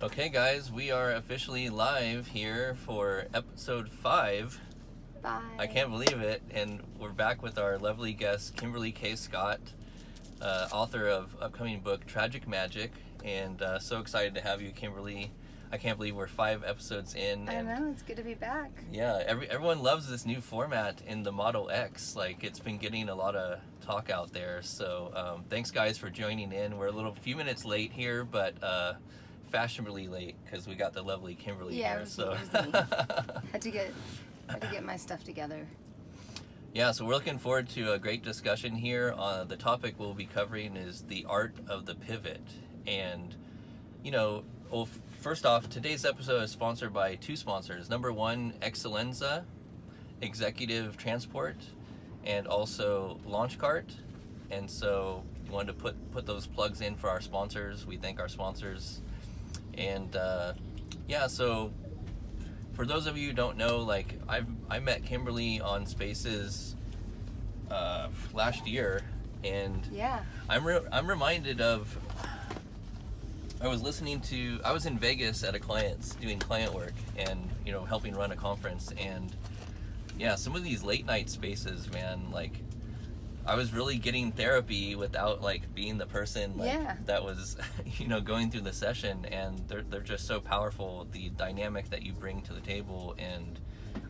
Okay, guys, we are officially live here for episode 5. Bye. I can't believe it, and we're back with our lovely guest, Kimberly K. Scott, author of upcoming book Tragic Magic, and so excited to have you, Kimberly. I can't believe we're 5 episodes in. I know, it's good to be back. Yeah, everyone loves this new format in the Model X. Like, it's been getting a lot of talk out there, so thanks, guys, for joining in. We're a few minutes late here, but fashionably late because we got the lovely Kimberly Yeah, here. it was So busy. had to get my stuff together. yeah, so we're looking forward to a great discussion here. The topic we'll be covering is the art of the pivot. And, first off, today's episode is sponsored by 2 sponsors. Number 1, Excellenza, Executive Transport, and also Launchcart. And so we wanted to put those plugs in for our sponsors. We thank our sponsors. And so for those of you who don't know, like I met Kimberly on Spaces last year, and Yeah. I'm reminded of, I was in Vegas at a client's doing client work and helping run a conference, and yeah, some of these late night spaces, man, like I was really getting therapy without being the person that was going through the session, and they're just so powerful, the dynamic that you bring to the table. And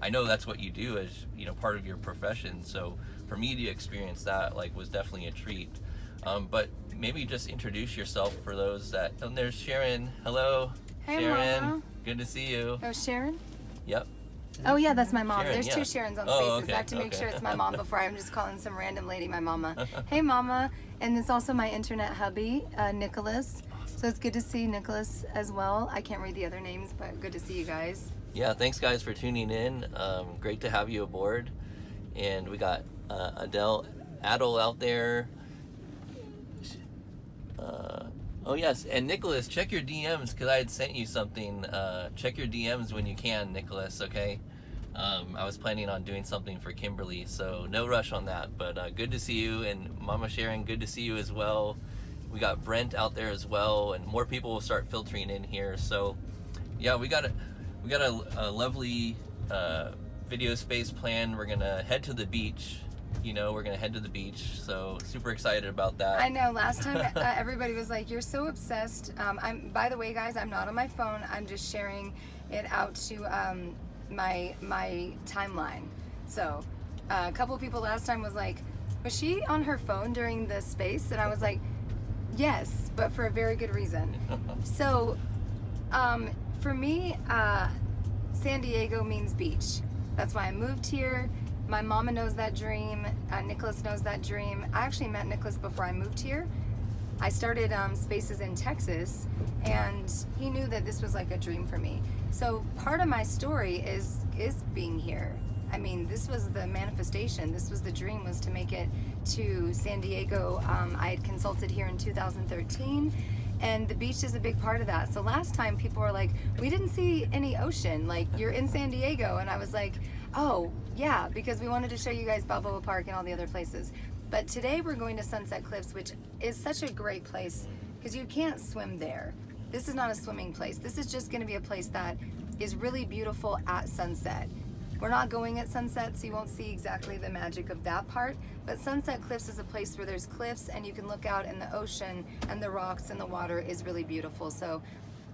I know that's what you do as part of your profession, so for me to experience that was definitely a treat. But maybe just introduce yourself for those that there's Sharon. Hello. Hey, Sharon. Mama. Good to see you. Oh, Sharon? Yep. Oh, yeah, that's my mom. Sharon, There's yeah. 2 Sharons on Spaces. Oh, okay, I have to make okay. sure it's my mom before I'm just calling some random lady my mama. Hey, Mama. And it's also my internet hubby, Nicholas. So it's good to see Nicholas as well. I can't read the other names, but good to see you guys. Yeah, thanks, guys, for tuning in. Great to have you aboard. And we got Adele out there. Oh yes, and Nicholas, check your DMs because I had sent you something. Check your DMs when you can, Nicholas. Okay. I was planning on doing something for Kimberly, so no rush on that. But good to see you, and Mama Sharon, good to see you as well. We got Brent out there as well, and more people will start filtering in here. So yeah, we got a lovely video space planned. We're gonna head to the beach. We're gonna head to the beach, so super excited about that. I know, last time everybody was like, you're so obsessed. By the way, guys, I'm not on my phone. I'm just sharing it out to my timeline. So a couple people last time was like, was she on her phone during the space? And I was like, yes, but for a very good reason. So for me, San Diego means beach. That's why I moved here. My mama knows that dream. Nicholas knows that dream. I actually met Nicholas before I moved here. I started Spaces in Texas, and he knew that this was like a dream for me. So part of my story is being here. I mean, this was the manifestation. This was the dream, was to make it to San Diego. I had consulted here in 2013. And the beach is a big part of that. So last time people were like, we didn't see any ocean, like you're in San Diego. And I was like, oh yeah, because we wanted to show you guys Balboa Park and all the other places. But today we're going to Sunset Cliffs, which is such a great place because you can't swim there. This is not a swimming place. This is just gonna be a place that is really beautiful at sunset. We're not going at sunset, so you won't see exactly the magic of that part. But Sunset Cliffs is a place where there's cliffs and you can look out in the ocean, and the rocks and the water is really beautiful. So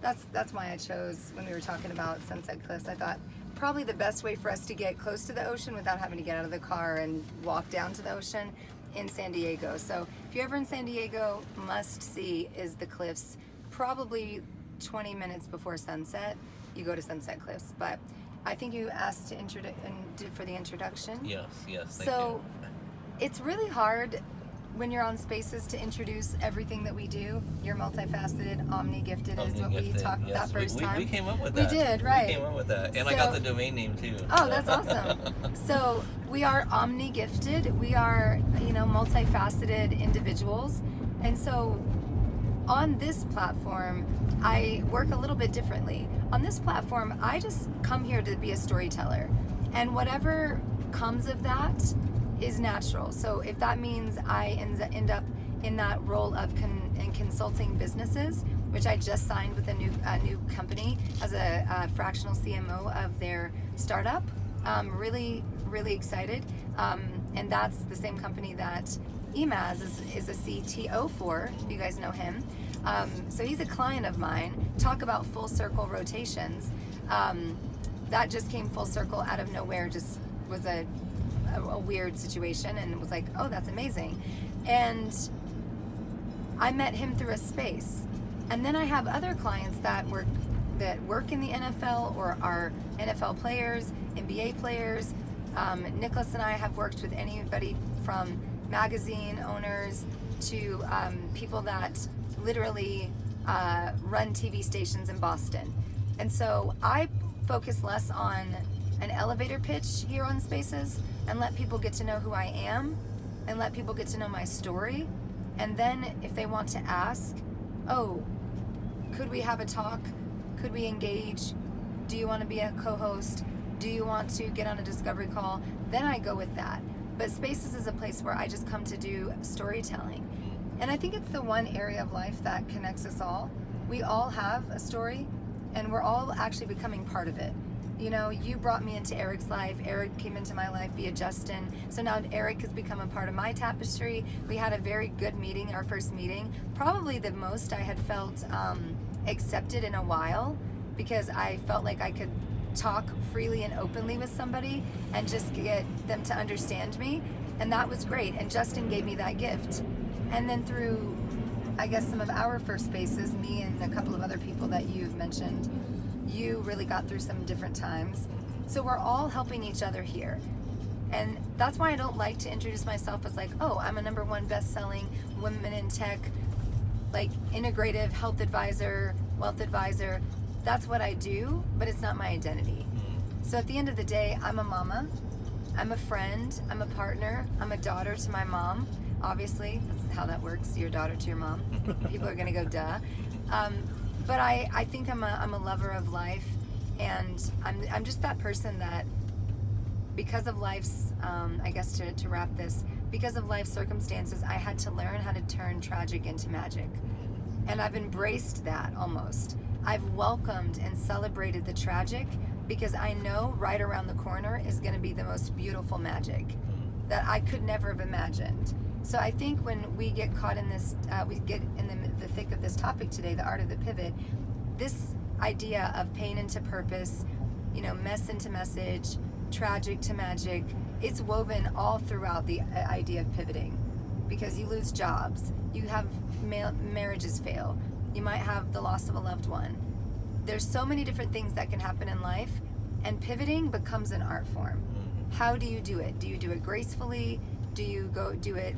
that's why I chose, when we were talking about Sunset Cliffs, I thought probably the best way for us to get close to the ocean without having to get out of the car and walk down to the ocean in San Diego. So if you're ever in San Diego, must see is the cliffs. Probably 20 minutes before sunset, you go to Sunset Cliffs. But I think you asked for the introduction. Yes, thank So it's really hard when you're on Spaces to introduce everything that we do. You're multifaceted, omni-gifted is what we talked that first time. We came up with that. We did, right. We came up with that. And I got the domain name too. Oh, that's awesome. So we are omni-gifted. We are, multifaceted individuals. And so on this platform, I work a little bit differently. On this platform, I just come here to be a storyteller. And whatever comes of that is natural. So if that means I end up in that role of consulting businesses, which I just signed with a new company as a fractional CMO of their startup. Really, really excited. And that's the same company that Emaz is a CTO for, if you guys know him. So he's a client of mine. Talk about full circle rotations. That just came full circle out of nowhere, just was a weird situation, and it was like, oh, that's amazing. And I met him through a space. And then I have other clients that work in the NFL or are NFL players, NBA players. Nicholas and I have worked with anybody from magazine owners to people that literally run TV stations in Boston. And so I focus less on an elevator pitch here on Spaces and let people get to know who I am and let people get to know my story. And then if they want to ask, oh, could we have a talk? Could we engage? Do you want to be a co-host? Do you want to get on a discovery call? Then I go with that. But Spaces is a place where I just come to do storytelling. And I think it's the one area of life that connects us all. We all have a story, and we're all actually becoming part of it. You know, you brought me into Eric's life. Eric came into my life via Justin. So now Eric has become a part of my tapestry. We had a very good meeting, our first meeting. Probably the most I had felt accepted in a while, because I felt like I could talk freely and openly with somebody and just get them to understand me. And that was great. And Justin gave me that gift. And then through, I guess, some of our first spaces, me and a couple of other people that you've mentioned, you really got through some different times. So we're all helping each other here. And that's why I don't like to introduce myself as like, oh, I'm a #1 best-selling women in tech, like integrative health advisor, wealth advisor. That's what I do, but it's not my identity. So at the end of the day, I'm a mama, I'm a friend, I'm a partner, I'm a daughter to my mom. Obviously, that's how that works. You're a daughter to your mom. People are gonna go, duh. But I think I'm a lover of life, and I'm just that person that, because of life's, I guess to wrap this, because of life's circumstances, I had to learn how to turn tragic into magic. And I've embraced that almost. I've welcomed and celebrated the tragic, because I know right around the corner is gonna be the most beautiful magic that I could never have imagined. So I think when we get caught in this, we get in the thick of this topic today, the art of the pivot, this idea of pain into purpose, you know, mess into message, tragic to magic, it's woven all throughout the idea of pivoting. Because you lose jobs, you have marriages fail, you might have the loss of a loved one. There's so many different things that can happen in life, and pivoting becomes an art form. How do you do it? Do you do it gracefully? Do you go do it,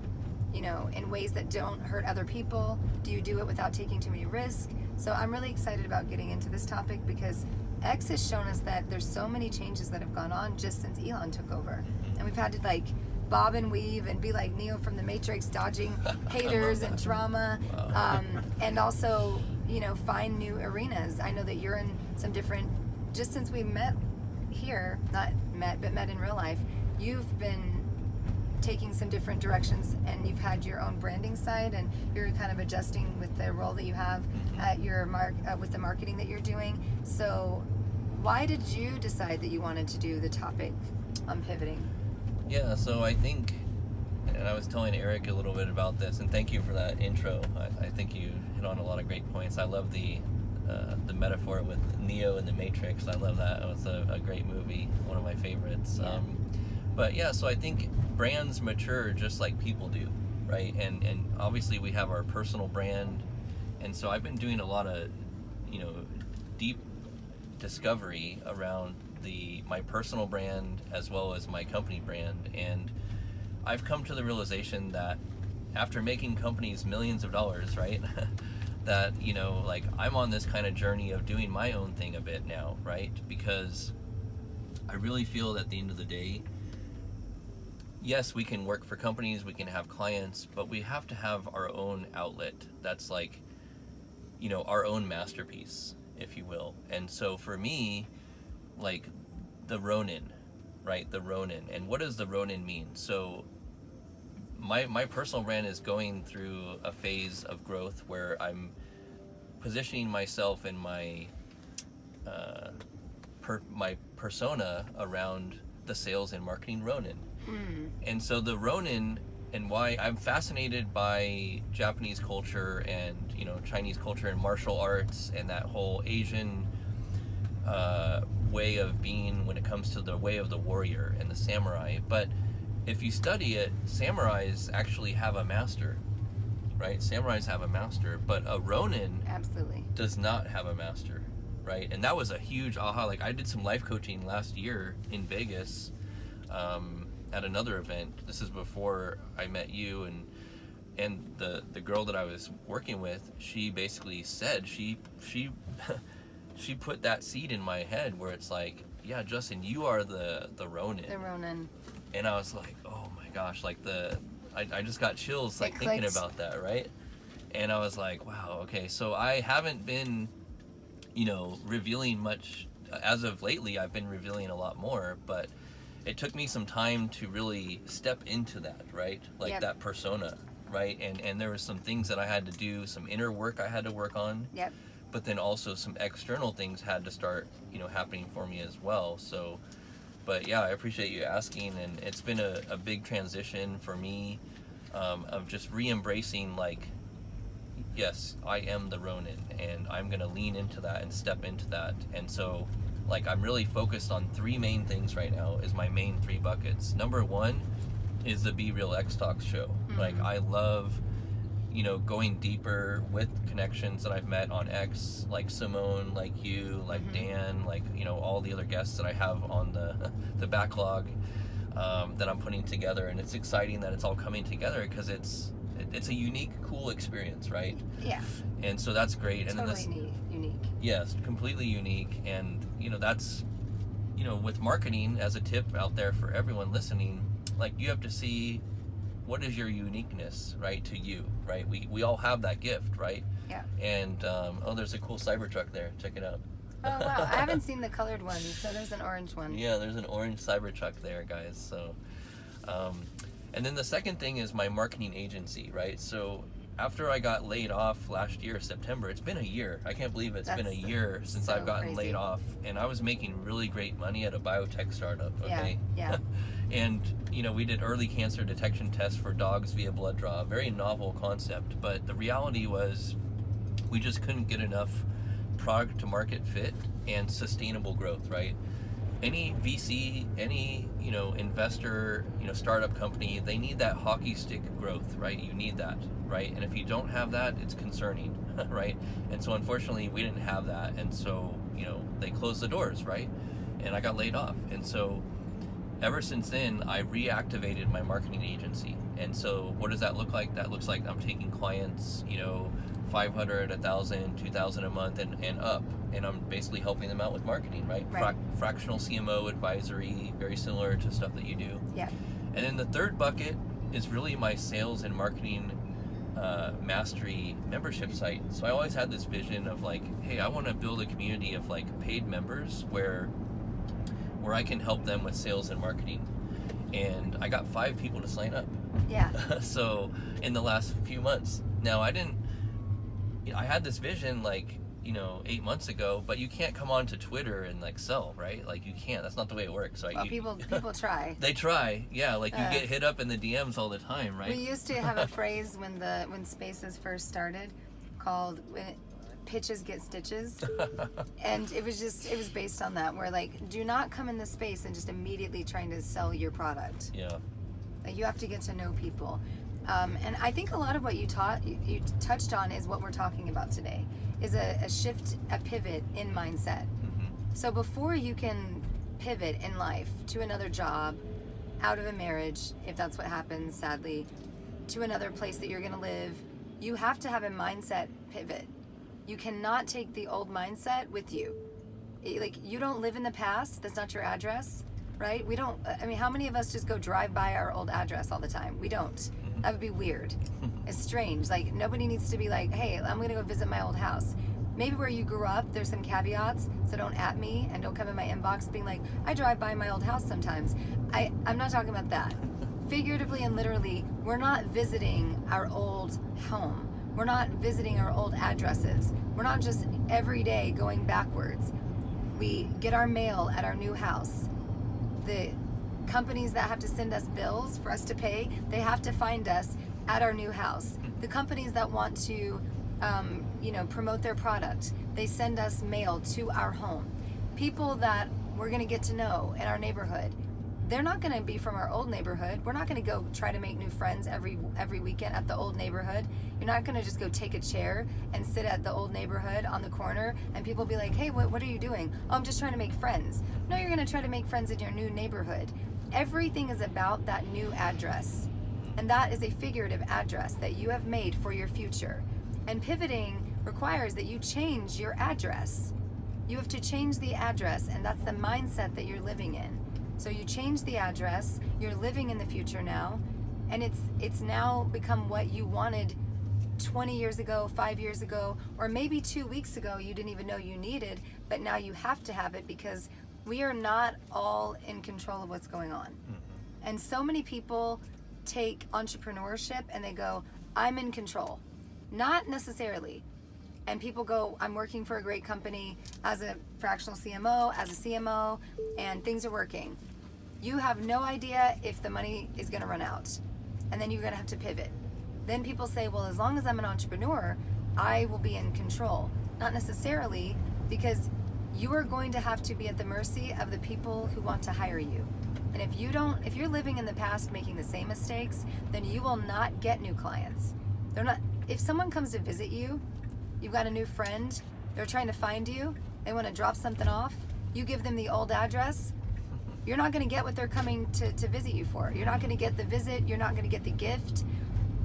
you know, in ways that don't hurt other people? Do you do it without taking too many risks? So I'm really excited about getting into this topic, because X has shown us that there's so many changes that have gone on just since Elon took over. And we've had to like bob and weave and be like Neo from the Matrix, dodging haters and drama. And also, you know, find new arenas. I know that you're in some different, just since we met here, not met, but met in real life, you've been taking some different directions, and you've had your own branding side, and you're kind of adjusting with the role that you have at your with the marketing that you're doing. So why did you decide that you wanted to do the topic on pivoting? Yeah, so I think, and I was telling Eric a little bit about this, and thank you for that intro. I think you hit on a lot of great points. I love the metaphor with Neo and the Matrix. I love that. It was a great movie, one of my favorites. Yeah. But yeah, so I think brands mature just like people do, right? And obviously we have our personal brand, and so I've been doing a lot of, you know, deep discovery around my personal brand as well as my company brand. And I've come to the realization that after making companies millions of dollars, right, that, you know, like I'm on this kind of journey of doing my own thing a bit now, right? Because I really feel that at the end of the day, yes, we can work for companies, we can have clients, but we have to have our own outlet that's like, you know, our own masterpiece, if you will. And so for me, like the Ronin, right? The Ronin. And what does the Ronin mean? So my personal brand is going through a phase of growth where I'm positioning myself and my my persona around the sales and marketing Ronin. And so the Ronin, and why I'm fascinated by Japanese culture and, you know, Chinese culture and martial arts and that whole Asian way of being when it comes to the way of the warrior and the samurai. But if you study it, samurais actually have a master, right? Samurais have a master, but a Ronin Absolutely. does not have a master, right? And that was a huge aha. Like, I did some life coaching last year in Vegas at another event. This is before I met you, and the girl that I was working with, she basically said she she put that seed in my head where it's like, yeah, Justin, you are the Ronin. The Ronin. And I was like, oh my gosh, like I just got chills like It thinking clicked. about that, right? And I was like, wow, okay, so I haven't been, you know, revealing much as of lately. I've been revealing a lot more, but it took me some time to really step into that, right? Like Yep. that persona, right? And there were some things that I had to do, some inner work I had to work on. Yep. But then also some external things had to start, you know, happening for me as well. So, but yeah, I appreciate you asking, and it's been a big transition for me of just re-embracing, like, yes, I am the Ronin, and I'm gonna lean into that and step into that. And so, like, I'm really focused on three main things right now, is my main three buckets. Number one is the Be Real X Talks show. Like, I love, you know, going deeper with connections that I've met on X, like Simone, like you, like Dan, like, you know, all the other guests that I have on the backlog that I'm putting together. And it's exciting that it's all coming together because it's a unique, cool experience, right? Yeah. And so that's great. And Totally then unique. yes, completely unique. And, you know, that's, you know, with marketing, as a tip out there for everyone listening, like, you have to see what is your uniqueness, right, to you, right? We all have that gift, right? Yeah. And oh, there's a cool Cybertruck there. Check it out. Oh wow, I haven't seen the colored one, so there's an orange one. Yeah, there's an orange Cybertruck there, guys. So, and then the second thing is my marketing agency, right? So after I got laid off last year, September, it's been a year. I can't believe it's been a year since so I've gotten crazy. laid off, and I was making really great money at a biotech startup. Okay. Yeah. And, you know, we did early cancer detection tests for dogs via blood draw. Very novel concept, but the reality was we just couldn't get enough product to market fit and sustainable growth, right? Any VC, any, you know, investor, you know, startup company, they need that hockey stick growth, right? You need that, right? And if you don't have that, it's concerning, right? And so unfortunately we didn't have that, and so, you know, they closed the doors, right? And I got laid off. And so ever since then, I reactivated my marketing agency. And so what does that look like? That looks like I'm taking clients, you know, 500, 1,000, 2,000 a month and up. And I'm basically helping them out with marketing, right? Right. Fractional CMO advisory, very similar to stuff that you do. Yeah. And then the third bucket is really my sales and marketing mastery membership site. So I always had this vision of like, hey, I want to build a community of like paid members where I can help them with sales and marketing. And I got 5 people to sign up. Yeah. So in the last few months. Now I had this vision like, you know, 8 months ago, but you can't come on to Twitter and like sell, right? Like, you can't. That's not the way it works, right? Well, people try. They try, yeah. Like, you get hit up in the DMs all the time, right? We used to have a phrase when Spaces first started called pitches get stitches. And it was based on that, where like, do not come in the space and just immediately trying to sell your product. Yeah. Like, you have to get to know people. And I think a lot of what you touched on is what we're talking about today, is a shift, a pivot in mindset. So before you can pivot in life to another job, out of a marriage, if that's what happens, sadly, to another place that you're going to live, you have to have a mindset pivot. You cannot take the old mindset with you. Like, you don't live in the past. That's not your address, right? We don't, I mean, how many of us just go drive by our old address all the time? We don't. That would be weird. It's strange. Like, nobody needs to be like, hey, I'm going to go visit my old house. Maybe where you grew up, there's some caveats, so don't at me and don't come in my inbox being like, I drive by my old house sometimes. I'm not talking about that. Figuratively and literally, we're not visiting our old home. We're not visiting our old addresses. We're not just every day going backwards. We get our mail at our new house. The companies that have to send us bills for us to pay, they have to find us at our new house. The companies that want to, promote their product, they send us mail to our home. People that we're going to get to know in our neighborhood, they're not going to be from our old neighborhood. We're not going to go try to make new friends every weekend at the old neighborhood. You're not going to just go take a chair and sit at the old neighborhood on the corner and people be like, hey, what are you doing? Oh, I'm just trying to make friends. No, you're going to try to make friends in your new neighborhood. Everything is about that new address. And that is a figurative address that you have made for your future. And pivoting requires that you change your address. You have to change the address, and that's the mindset that you're living in. So you change the address, you're living in the future now, and it's now become what you wanted 20 years ago, 5 years ago, or maybe 2 weeks ago you didn't even know you needed, but now you have to have it because we are not all in control of what's going on. And so many people take entrepreneurship and they go, I'm in control. Not necessarily. And people go, I'm working for a great company as a fractional CMO, as a CMO, and things are working. You have no idea if the money is going to run out. And then you're going to have to pivot. Then people say, well, as long as I'm an entrepreneur, I will be in control. Not necessarily, because you are going to have to be at the mercy of the people who want to hire you. And if you're living in the past making the same mistakes, then you will not get new clients. If someone comes to visit you, you've got a new friend, they're trying to find you, they want to drop something off, you give them the old address, you're not going to get what they're coming to visit you for. You're not going to get the visit, you're not going to get the gift.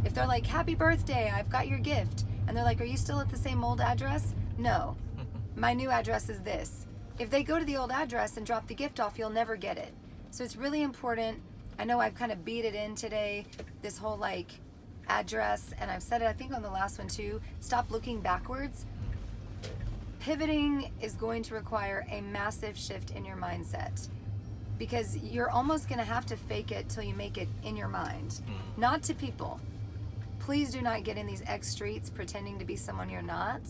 If they're like, happy birthday, I've got your gift, and they're like, are you still at the same old address? No, my new address is this. If they go to the old address and drop the gift off, you'll never get it. So it's really important. I know I've kind of beat it in today, this whole address, and I've said it I think on the last one too, stop looking backwards. Pivoting is going to require a massive shift in your mindset because you're almost going to have to fake it till you make it in your mind, not to people. Please do not get in these X streets pretending to be someone you're not.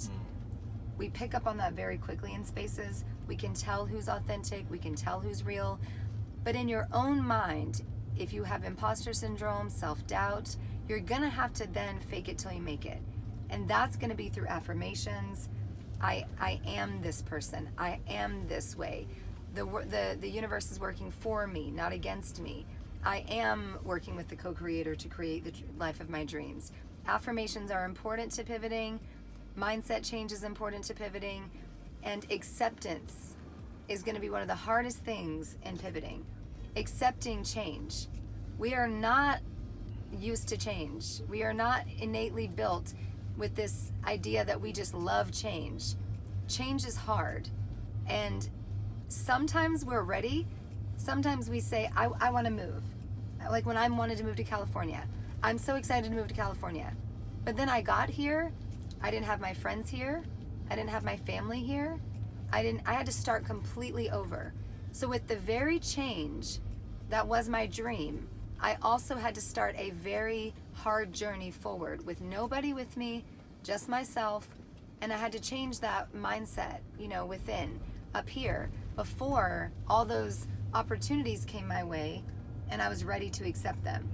We pick up on that very quickly in spaces. We can tell who's authentic, we can tell who's real, but in your own mind, if you have imposter syndrome, self-doubt, you're gonna have to then fake it till you make it. And that's gonna be through affirmations. I am this person. I am this way. The universe is working for me, not against me. I am working with the co-creator to create the life of my dreams. Affirmations are important to pivoting. Mindset change is important to pivoting. And acceptance is gonna be one of the hardest things in pivoting. Accepting change. We are not used to change. We are not innately built with this idea that we just love change. Change is hard. And sometimes we're ready. Sometimes we say, I want to move. Like when I wanted to move to California. I'm so excited to move to California. But then I got here. I didn't have my friends here. I didn't have my family here. I had to start completely over. So with the very change that was my dream, I also had to start a very hard journey forward with nobody with me, just myself, and I had to change that mindset, within, up here, before all those opportunities came my way and I was ready to accept them.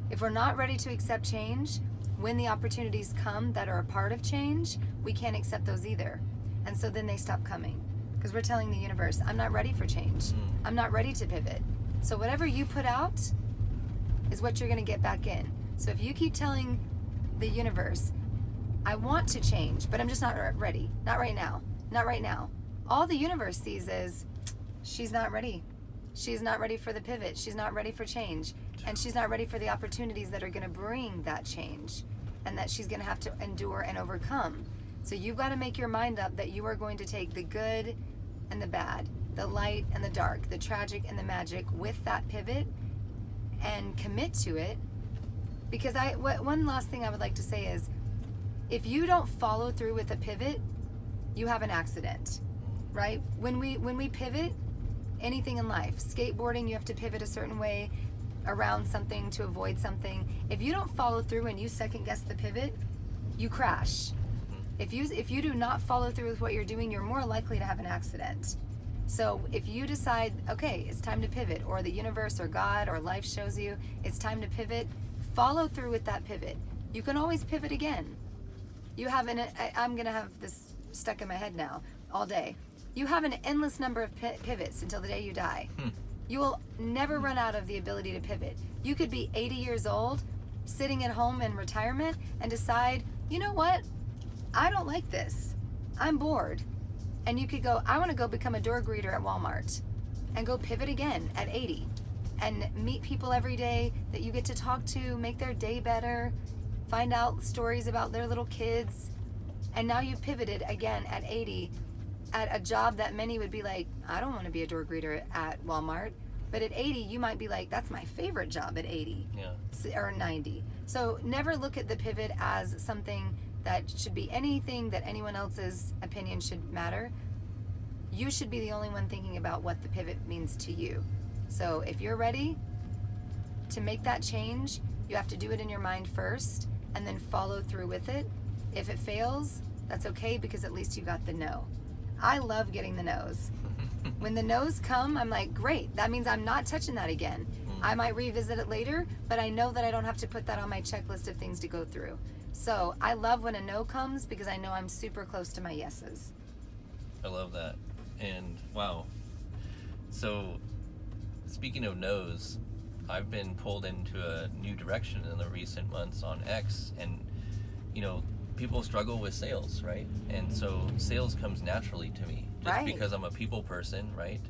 If we're not ready to accept change, when the opportunities come that are a part of change, we can't accept those either. And so then they stop coming because we're telling the universe, I'm not ready for change. I'm not ready to pivot. So whatever you put out is what you're going to get back in. So if you keep telling the universe, I want to change, but I'm just not ready. Not right now. Not right now. All the universe sees is, she's not ready. She's not ready for the pivot. She's not ready for change. And she's not ready for the opportunities that are going to bring that change and that she's going to have to endure and overcome. So you've got to make your mind up that you are going to take the good and the bad, the light and the dark, the tragic and the magic with that pivot and commit to it. Because one last thing I would like to say is, if you don't follow through with a pivot, you have an accident, right? When we pivot, anything in life, skateboarding, you have to pivot a certain way around something to avoid something. If you don't follow through and you second guess the pivot, you crash. If you do not follow through with what you're doing, you're more likely to have an accident. So if you decide, okay, it's time to pivot, or the universe or God or life shows you it's time to pivot, follow through with that pivot. You can always pivot again. I'm gonna have this stuck in my head now all day. You have an endless number of pivots until the day you die. You will never run out of the ability to pivot. You could be 80 years old, sitting at home in retirement, and decide, you know what? I don't like this. I'm bored. And you could go, I want to go become a door greeter at Walmart, and go pivot again at 80 and meet people every day that you get to talk to, make their day better, find out stories about their little kids. And now you've pivoted again at 80 at a job that many would be like, I don't want to be a door greeter at Walmart. But at 80, you might be like, that's my favorite job at 80. Yeah. Or 90. So never look at the pivot as something that should be anything that anyone else's opinion should matter. You should be the only one thinking about what the pivot means to you. So if you're ready to make that change, you have to do it in your mind first and then follow through with it. If it fails, that's okay, because at least you got the no. I love getting the no's. When the no's come, I'm like, great, that means I'm not touching that again. I might revisit it later, but I know that I don't have to put that on my checklist of things to go through. So I love when a no comes, because I know I'm super close to my yeses. I love that. And wow. So speaking of no's, I've been pulled into a new direction in the recent months on X, and people struggle with sales, right? And so sales comes naturally to me just because I'm a people person, right?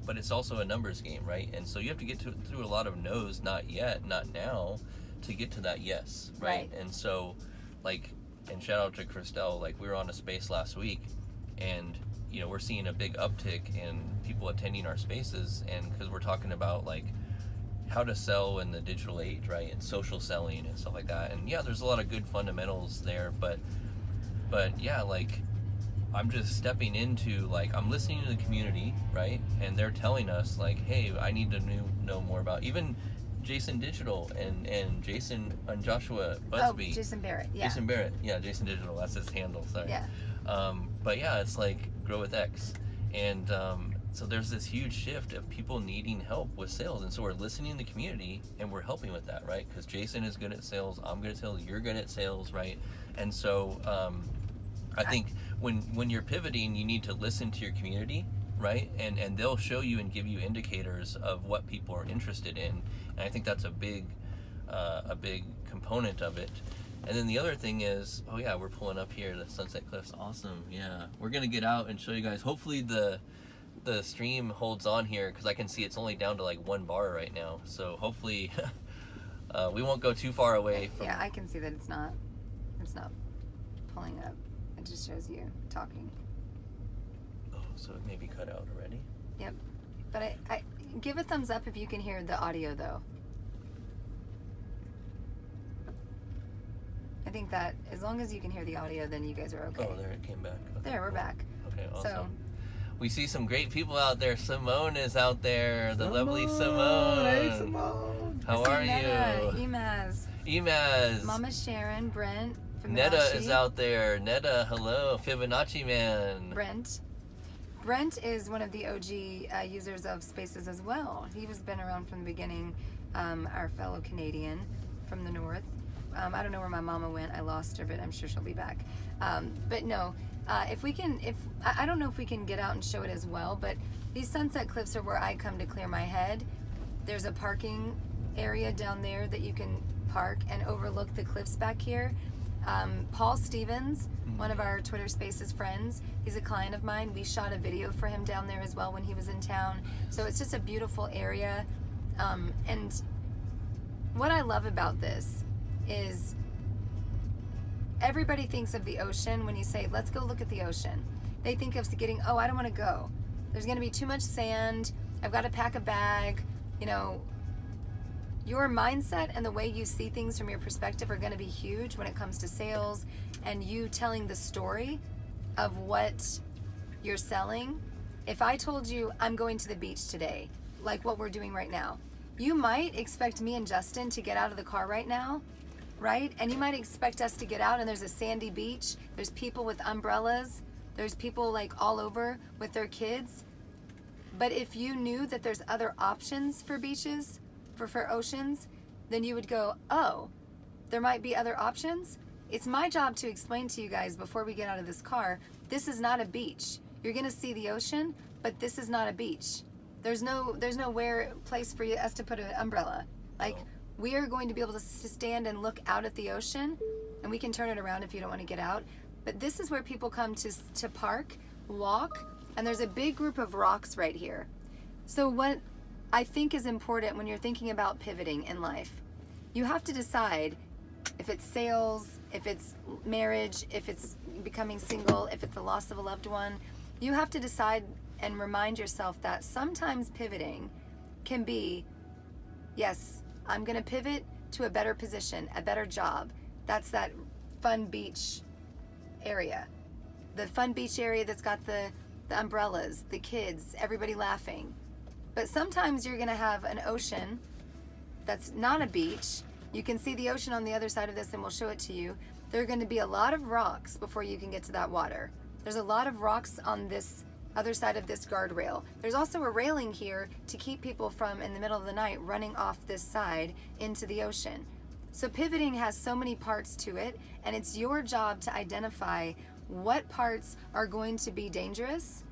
But it's also a numbers game, right? And so you have to get through a lot of no's, not yet, not now, to get to that yes, right? And so, and shout out to Christelle, we were on a space last week, and we're seeing a big uptick in people attending our spaces, and because we're talking about how to sell in the digital age, right? And social selling and stuff like that. And yeah, there's a lot of good fundamentals there, but yeah, I'm just stepping into, I'm listening to the community, right? And they're telling us, hey, I need to know more about, even Jason Digital and Jason and Joshua Busby. Oh, Jason Barrett, yeah. Jason Barrett, yeah, Jason Digital, that's his handle, sorry. Yeah. But yeah, it's Grow with X. And so there's this huge shift of people needing help with sales. And so we're listening to the community, and we're helping with that, right? Because Jason is good at sales, I'm good at sales, you're good at sales, right? And so I think when you're pivoting, you need to listen to your community, right? And they'll show you and give you indicators of what people are interested in. And I think that's a big component of it. And then the other thing is, oh yeah, we're pulling up here to Sunset Cliffs. Awesome, yeah. We're gonna get out and show you guys. Hopefully the stream holds on here, because I can see it's only down to 1 bar right now. So hopefully we won't go too far away from... Yeah, I can see that it's not pulling up. It just shows you talking. Oh, so it may be cut out already? Yep. But I give a thumbs up if you can hear the audio, though. I think that as long as you can hear the audio, then you guys are okay. Oh, there it came back. Okay, there, we're back. Okay, awesome. So, we see some great people out there. Simone is out there, the lovely Simone. Hey, Simone. How are Netta, you? Emaz. Mama Sharon, Brent, Fibonacci. Netta is out there. Netta, hello. Fibonacci Man. Brent is one of the OG users of Spaces as well. He was been around from the beginning, our fellow Canadian from the north. I don't know where my mama went. I lost her, but I'm sure she'll be back. But no, I don't know if we can get out and show it as well, but these Sunset Cliffs are where I come to clear my head. There's a parking area down there that you can park and overlook the cliffs back here. Paul Stevens, one of our Twitter Spaces friends, he's a client of mine. We shot a video for him down there as well when he was in town. So it's just a beautiful area. And what I love about this is everybody thinks of the ocean when you say, let's go look at the ocean. They think of I don't want to go. There's going to be too much sand. I've got to pack a bag. Your mindset and the way you see things from your perspective are going to be huge when it comes to sales and you telling the story of what you're selling. If I told you I'm going to the beach today, like what we're doing right now, you might expect me and Justin to get out of the car right now, right? And you might expect us to get out and there's a sandy beach, there's people with umbrellas, there's people like all over with their kids. But if you knew that there's other options for beaches, for oceans, then you would go, oh, there might be other options. It's my job to explain to you guys before we get out of this car, this is not a beach. You're gonna see the ocean, but this is not a beach. There's no place for us to put an umbrella. Like, we are going to be able to stand and look out at the ocean, and we can turn it around if you don't want to get out. But this is where people come to park, walk, and there's a big group of rocks right here. So what I think is important when you're thinking about pivoting in life, you have to decide if it's sales, if it's marriage, if it's becoming single, if it's the loss of a loved one. You have to decide and remind yourself that sometimes pivoting can be, yes, I'm gonna pivot to a better position, a better job. That's that fun beach area. The fun beach area that's got the umbrellas, the kids, everybody laughing. But sometimes you're gonna have an ocean that's not a beach. You can see the ocean on the other side of this, and we'll show it to you. There are gonna be a lot of rocks before you can get to that water. There's a lot of rocks on this other side of this guardrail. There's also a railing here to keep people from, in the middle of the night, running off this side into the ocean. So pivoting has so many parts to it, and it's your job to identify what parts are going to be dangerous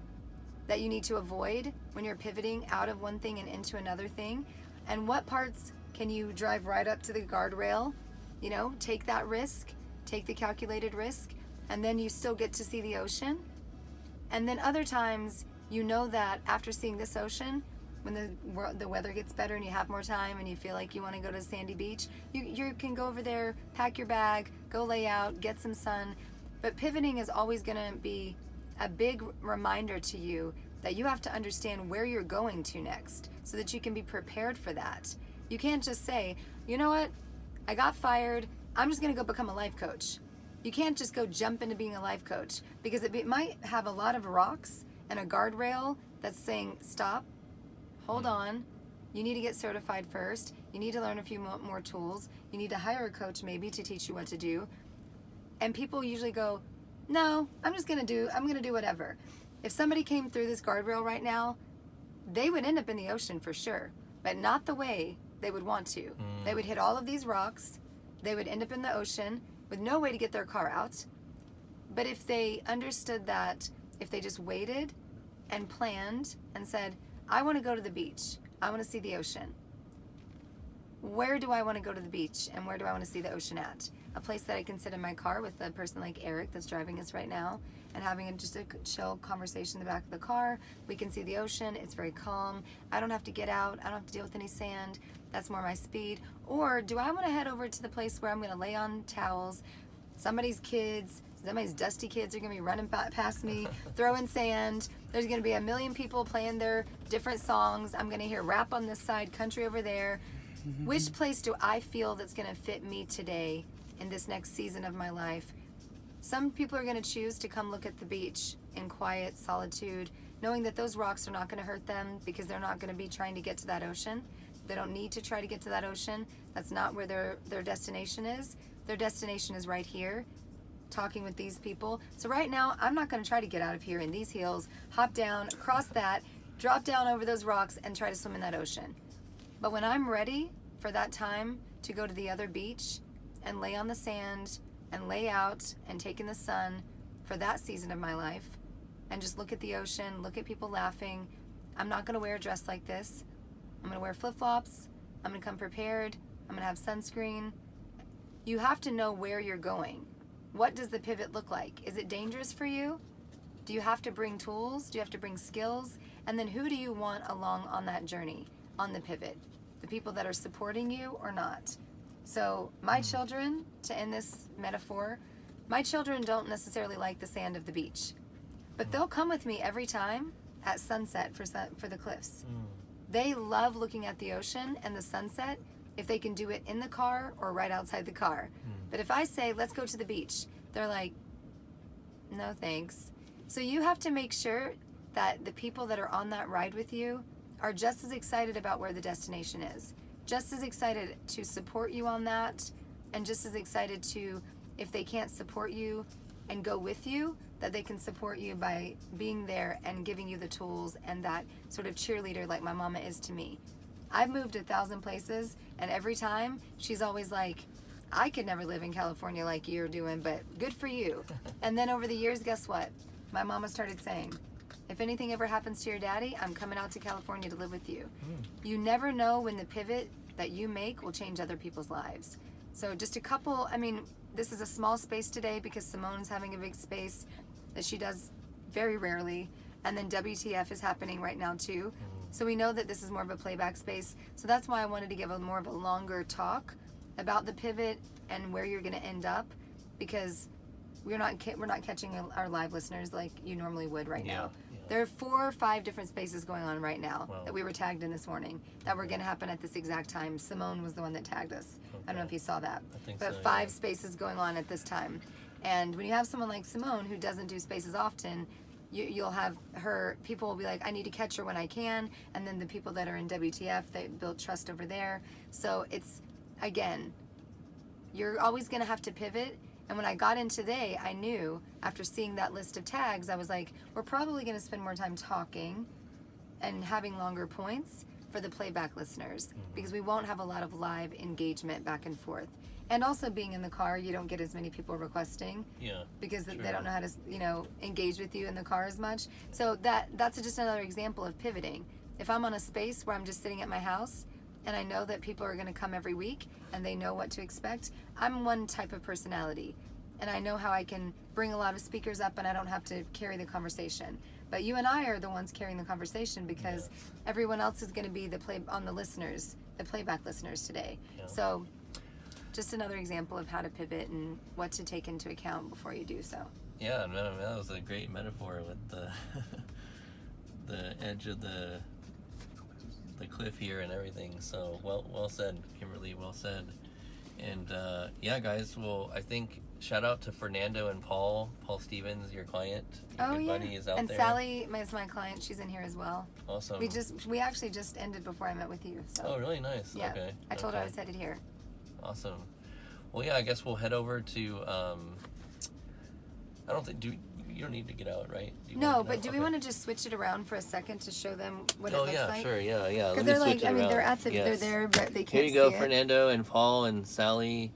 that you need to avoid when you're pivoting out of one thing and into another thing, and what parts can you drive right up to the guardrail, take that risk, take the calculated risk, and then you still get to see the ocean. And then other times, that after seeing this ocean, when the weather gets better and you have more time and you feel like you want to go to Sandy Beach, you can go over there, pack your bag, go lay out, get some sun. But pivoting is always going to be a big reminder to you that you have to understand where you're going to next so that you can be prepared for that. You can't just say, you know what, I got fired, I'm just going to go become a life coach. You can't just go jump into being a life coach because it might have a lot of rocks and a guardrail that's saying, stop, hold on, you need to get certified first, you need to learn a few more tools, you need to hire a coach maybe to teach you what to do. And people usually go, no, I'm gonna do whatever. If somebody came through this guardrail right now, they would end up in the ocean for sure, but not the way they would want to. They would hit all of these rocks, they would end up in the ocean, with no way to get their car out. But if they understood that, if they just waited and planned and said, I want to go to the beach, I want to see the ocean. Where do I want to go to the beach and where do I want to see the ocean at? A place that I can sit in my car with a person like Eric that's driving us right now and having just a chill conversation in the back of the car. We can see the ocean, it's very calm. I don't have to get out, I don't have to deal with any sand. That's more my speed. Or do I want to head over to the place where I'm going to lay on towels, somebody's dusty kids are going to be running past me, throwing sand. There's going to be a million people playing their different songs. I'm going to hear rap on this side, country over there. Which place do I feel that's going to fit me today in this next season of my life? Some people are going to choose to come look at the beach in quiet solitude, knowing that those rocks are not going to hurt them because they're not going to be trying to get to that ocean. They don't need to try to get to that ocean. That's not where their destination is. Their destination is right here, talking with these people. So right now, I'm not going to try to get out of here in these heels, hop down, cross that, drop down over those rocks, and try to swim in that ocean. But when I'm ready for that time to go to the other beach and lay on the sand and lay out and take in the sun for that season of my life and just look at the ocean, look at people laughing, I'm not going to wear a dress like this. I'm going to wear flip-flops. I'm going to come prepared. I'm going to have sunscreen. You have to know where you're going. What does the pivot look like? Is it dangerous for you? Do you have to bring tools? Do you have to bring skills? And then who do you want along on that journey, on the pivot? The people that are supporting you or not? So my children, to end this metaphor, my children don't necessarily like the sand of the beach, but they'll come with me every time at sunset for the cliffs. They love looking at the ocean and the sunset if they can do it in the car or right outside the car. But if I say, let's go to the beach, they're like, no thanks. So you have to make sure that the people that are on that ride with you are just as excited about where the destination is, just as excited to support you on that, and just as excited to, if they can't support you and go with you, that they can support you by being there and giving you the tools and that sort of cheerleader like my mama is to me. I've moved 1,000 places, and every time she's always like, I could never live in California like you're doing, but good for you. And then over the years, guess what? My mama started saying, if anything ever happens to your daddy, I'm coming out to California to live with you. You never know when the pivot that you make will change other people's lives. So just a couple, I mean, this is a small space today because Simone's having a big space that she does very rarely. And then WTF is happening right now too. So we know that this is more of a playback space. So that's why I wanted to give a more of a longer talk about the pivot and where you're going to end up, because we're not catching our live listeners like you normally would right now. There are 4 or 5 different spaces going on right now that we were tagged in this morning that were going to happen at this exact time. Simone was the one that tagged us. I don't know if you saw that. I think but so, 5 spaces going on at this time. And when you have someone like Simone who doesn't do spaces often, you'll have her, people will be like, I need to catch her when I can. And then the people that are in WTF, they build trust over there. So it's, again, you're always going to have to pivot. And when I got in today, I knew after seeing that list of tags, I was like, we're probably going to spend more time talking and having longer points for the playback listeners, because we won't have a lot of live engagement back and forth. And also being in the car, you don't get as many people requesting because they don't know how to, engage with you in the car as much. So that's just another example of pivoting. If I'm on a space where I'm just sitting at my house and I know that people are going to come every week and they know what to expect, I'm one type of personality. And I know how I can bring a lot of speakers up and I don't have to carry the conversation. But you and I are the ones carrying the conversation because everyone else is going to be the playback listeners today. So just another example of how to pivot and what to take into account before you do so. Yeah, man, that was a great metaphor with the the edge of the cliff here and everything. So well said, Kimberly, well said. And guys, well, I think shout out to Fernando and Paul Stevens, your client, your good buddy is out and there. Sally is my client, she's in here as well. Awesome. We actually just ended before I met with you. So. Oh, really nice. Yeah, Okay. I told her I was headed here. Awesome. Well, yeah, I guess we'll head over to I don't think you don't need to get out, right? No, but do we want to just switch it around for a second to show them what it looks like? Oh yeah, sure, yeah. Because they're like, they're there, but they can't see it. Here you go, Fernando and Paul and Sally.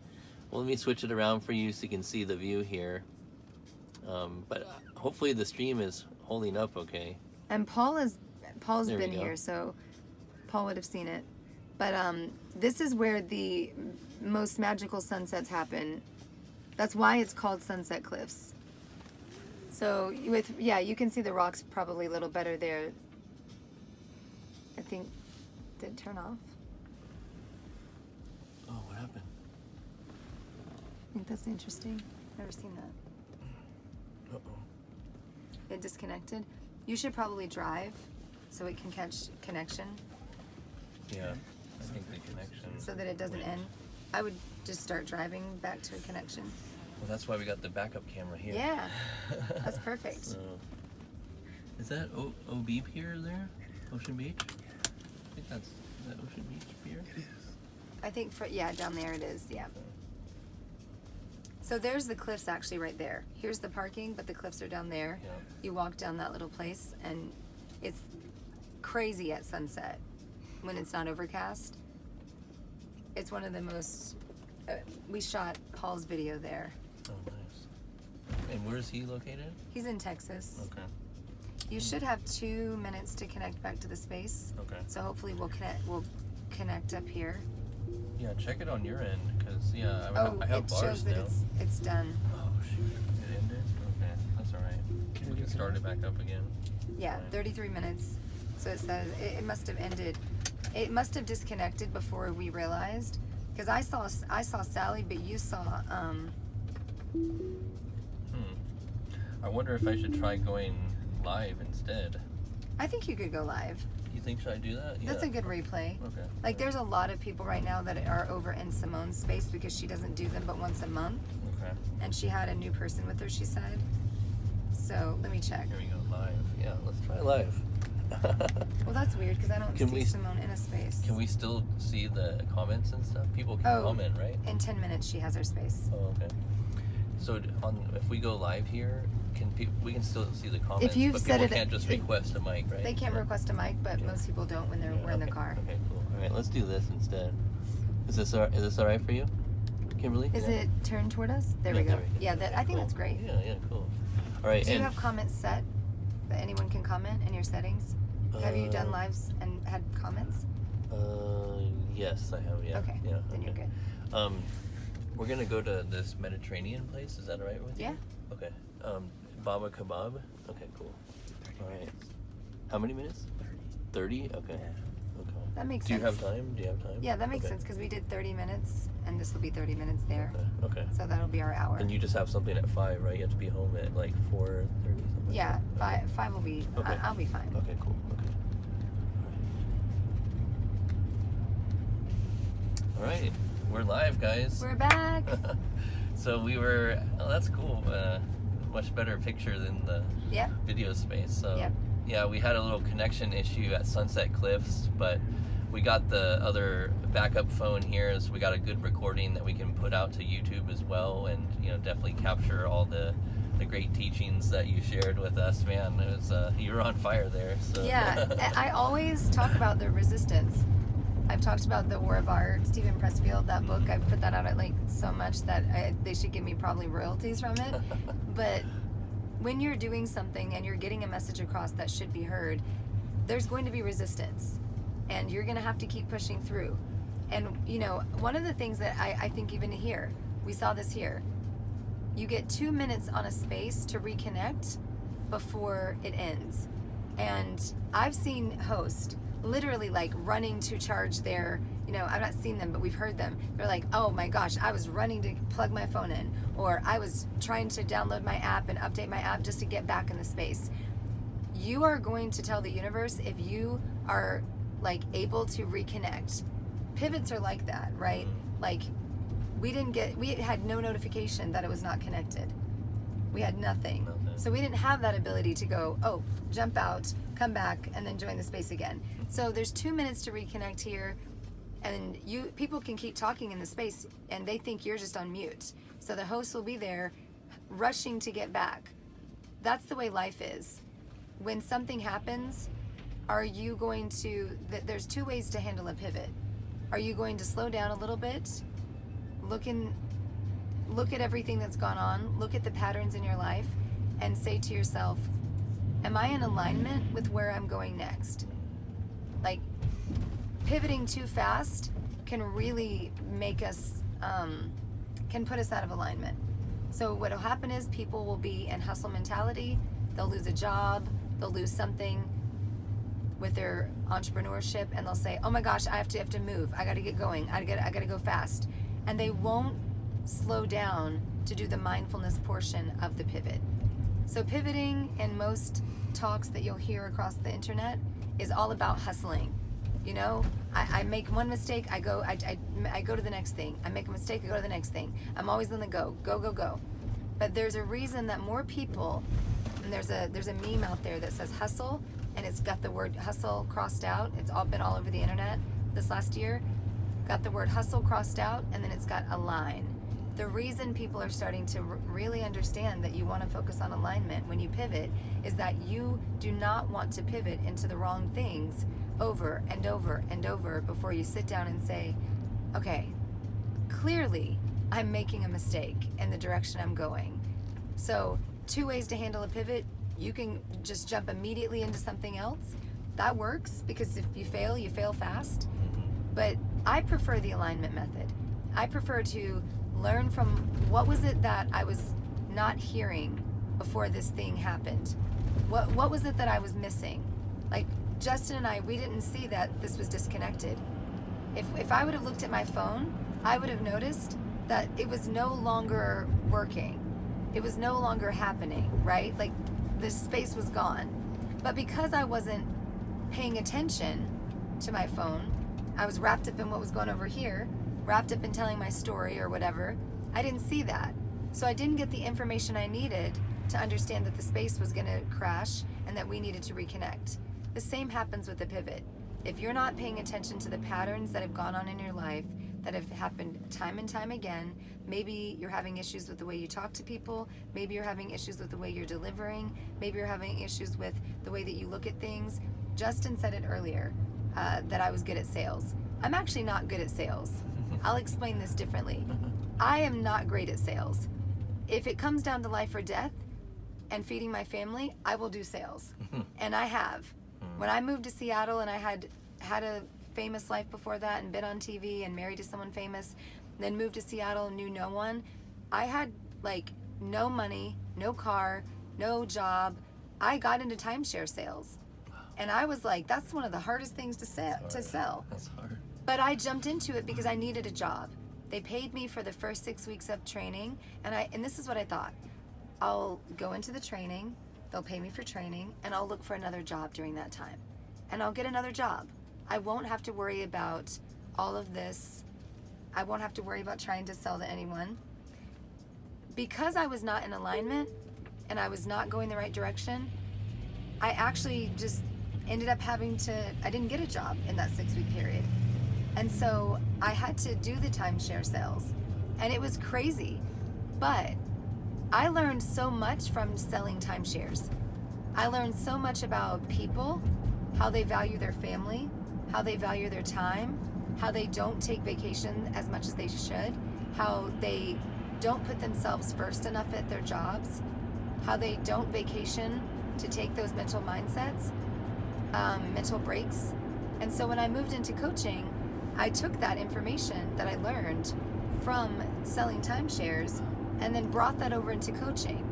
Well, let me switch it around for you so you can see the view here. But hopefully the stream is holding up okay. And Paul's been here, so Paul would have seen it. But this is where the most magical sunsets happen. That's why it's called Sunset Cliffs. So you can see the rocks probably a little better there. I think, did it turn off? Oh, what happened? I think that's interesting. Never seen that. Uh-oh. It disconnected. You should probably drive so it can catch connection. Yeah, I think the connection. So that it doesn't end. I would just start driving back to a connection. Well, that's why we got the backup camera here. Yeah, that's perfect. So, is that O Beep here there? Ocean Beach? I think is that Ocean Beach here? I think down there it is, yeah. So there's the cliffs actually right there. Here's the parking, but the cliffs are down there. Yeah. You walk down that little place and it's crazy at sunset when it's not overcast. It's one of the most, we shot Paul's video there. Oh, nice. And where is he located? He's in Texas. Okay. You should have 2 minutes to connect back to the space. Okay. So hopefully we'll connect up here. Yeah, check it on your end, because I have it bars shows that now. it's done. Oh shoot, it ended? Okay, that's alright. We can start it back up again. Yeah, 33 minutes. So it says it must have ended. It must have disconnected before we realized. Because I saw Sally, but you saw I wonder if I should try going live instead. I think you could go live. You think should I do that? Yeah. That's a good replay. Okay. Like there's a lot of people right now that are over in Simone's space because she doesn't do them but once a month. Okay. And she had a new person with her, she said. So let me check. Here we go, live. Yeah, let's try live. Well, that's weird because I don't Can see we- Simone in a space. Can we still see the comments and stuff? People can Oh. comment, right? In 10 minutes, she has her space. Oh, okay. So if we go live here, we can still see the comments, you've but set people it- can't just request a mic, right? They can't Yeah. request a mic, but most people don't when we're in the Okay. car. Okay, cool. All right, let's do this instead. Is this all right for you, Kimberly? Is Yeah. it turned toward us? There Yeah, we go. there we go. Yeah, I think Cool. that's great. Yeah, cool. All right, Do you and have comments set that anyone can comment in your settings? Have you done Uh, lives and had comments? yes, I have. Yeah. Okay, Yeah. then you're okay. good. We're gonna go to this Mediterranean place. Is that all right with you? Yeah. Okay. Baba Kebab. Okay, cool. All right. How many minutes? 30. Okay. Okay. That makes Do you sense. have time? Yeah, that makes Okay. sense because we did 30 minutes and this will be 30 minutes there. Okay. Okay. So that'll be our hour. And you just have something at 5, right? You have to be home at like 4:30. Something. Yeah, like that? five will be, Okay. I'll be fine. Okay. Cool. Okay. All right. We're live, guys. We're back. So we were. Oh, that's cool. Much better picture than the Yep. video space. So Yep. yeah, we had a little connection issue at Sunset Cliffs, but we got the other backup phone here, so we got a good recording that we can put out to YouTube as well, and definitely capture all the great teachings that you shared with us. Man, it was you were on fire there. So Yeah, I always talk about the resistance. I've talked about the War of Art, Stephen Pressfield, that book. I've put that out at like so much that they should give me probably royalties from it. But when you're doing something and you're getting a message across that should be heard, there's going to be resistance, and you're going to have to keep pushing through. And one of the things that I think even here, we saw this here. You get 2 minutes on a space to reconnect before it ends. And I've seen hosts literally like running to charge their, I've not seen them, but we've heard them. They're like, oh my gosh, I was running to plug my phone in, or I was trying to download my app and update my app just to get back in the space. You are going to tell the universe if you are like able to reconnect. Pivots are like that, right? Like we had no notification that it was not connected. We had nothing. So we didn't have that ability to go, oh, jump out, come back, and then join the space again. So there's 2 minutes to reconnect here, and people can keep talking in the space, and they think you're just on mute. So the host will be there, rushing to get back. That's the way life is. When something happens, are you going to? There's 2 ways to handle a pivot. Are you going to slow down a little bit, look at everything that's gone on, look at the patterns in your life, and say to yourself, am I in alignment with where I'm going next? Like, pivoting too fast can really make us, can put us out of alignment. So what'll happen is people will be in hustle mentality, they'll lose a job, they'll lose something with their entrepreneurship, and they'll say, oh my gosh, I have to move, I gotta get going, I gotta go fast. And they won't slow down to do the mindfulness portion of the pivot. So pivoting in most talks that you'll hear across the internet is all about hustling. I make one mistake, I go to the next thing. I make a mistake, I go to the next thing. I'm always on the go. But there's a reason that more people, and there's a meme out there that says hustle, and it's got the word hustle crossed out. It's all been all over the internet this last year. Got the word hustle crossed out, and then it's got align. The reason people are starting to really understand that you want to focus on alignment when you pivot is that you do not want to pivot into the wrong things over and over and over before you sit down and say, okay, clearly I'm making a mistake in the direction I'm going. So 2 ways to handle a pivot. You can just jump immediately into something else. That works because if you fail fast. But I prefer the alignment method. I prefer to learn from what was it that I was not hearing before this thing happened. What was it that I was missing? Like Justin and I, we didn't see that this was disconnected. If I would have looked at my phone, I would have noticed that it was no longer working. It was no longer happening, right? Like the space was gone. But because I wasn't paying attention to my phone, I was wrapped up in what was going over here, wrapped up in telling my story or whatever. I didn't see that. So I didn't get the information I needed to understand that the space was going to crash and that we needed to reconnect. The same happens with the pivot. If you're not paying attention to the patterns that have gone on in your life, that have happened time and time again, maybe you're having issues with the way you talk to people, maybe you're having issues with the way you're delivering, maybe you're having issues with the way that you look at things. Justin said it earlier, that I was good at sales. I'm actually not good at sales. I'll explain this differently. I am not great at sales. If it comes down to life or death and feeding my family, I will do sales. And I have. When I moved to Seattle and I had a famous life before that and been on TV and married to someone famous, then moved to Seattle and knew no one, I had like no money, no car, no job. I got into timeshare sales. And I was like, that's one of the hardest things to sell. That's hard. But I jumped into it because I needed a job. They paid me for the first 6 weeks of training, and this is what I thought. I'll go into the training, they'll pay me for training, and I'll look for another job during that time. And I'll get another job. I won't have to worry about all of this. I won't have to worry about trying to sell to anyone. Because I was not in alignment and I was not going the right direction, I actually just ended up I didn't get a job in that 6 week period. And so I had to do the timeshare sales. And it was crazy. But I learned so much from selling timeshares. I learned so much about people, how they value their family, how they value their time, how they don't take vacation as much as they should, how they don't put themselves first enough at their jobs, how they don't vacation to take those mental mindsets, mental breaks. And so when I moved into coaching, I took that information that I learned from selling timeshares and then brought that over into coaching.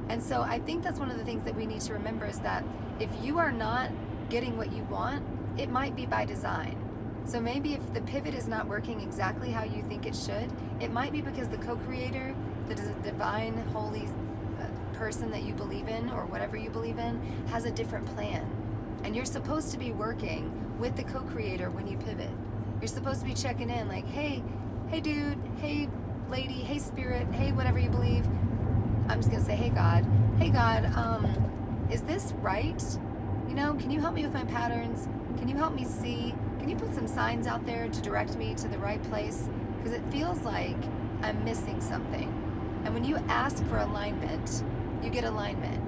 And so I think that's one of the things that we need to remember is that if you are not getting what you want, it might be by design. So maybe if the pivot is not working exactly how you think it should, it might be because the co-creator, the divine, holy person that you believe in or whatever you believe in has a different plan. And you're supposed to be working with the co-creator when you pivot. You're supposed to be checking in like, hey dude, hey lady, hey spirit, hey whatever you believe. I'm just gonna say, hey God, is this right? You know, can you help me with my patterns? Can you help me see? Can you put some signs out there to direct me to the right place? Because it feels like I'm missing something. And when you ask for alignment, you get alignment.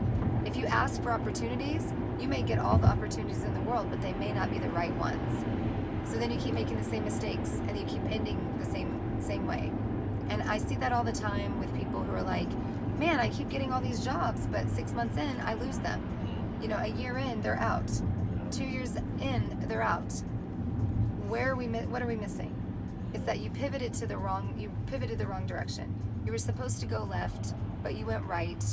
If you ask for opportunities, you may get all the opportunities in the world, but they may not be the right ones. So then you keep making the same mistakes and you keep ending the same way. And I see that all the time with people who are like, man, I keep getting all these jobs, but 6 months in, I lose them. You know, a year in, they're out. 2 years in, they're out. What are we missing? It's that you pivoted the wrong direction. You were supposed to go left, but you went right.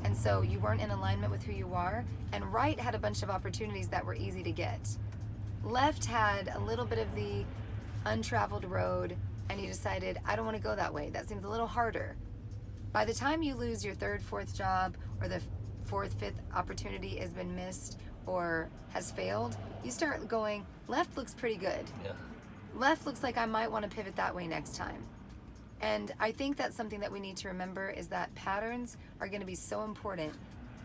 And so you weren't in alignment with who you are. And right had a bunch of opportunities that were easy to get. Left had a little bit of the untraveled road, and you decided, I don't want to go that way. That seems a little harder. By the time you lose your third, fourth job, or the fourth, fifth opportunity has been missed or has failed, you start going, left looks pretty good. Yeah. Left looks like I might want to pivot that way next time. And I think that's something that we need to remember is that patterns are going to be so important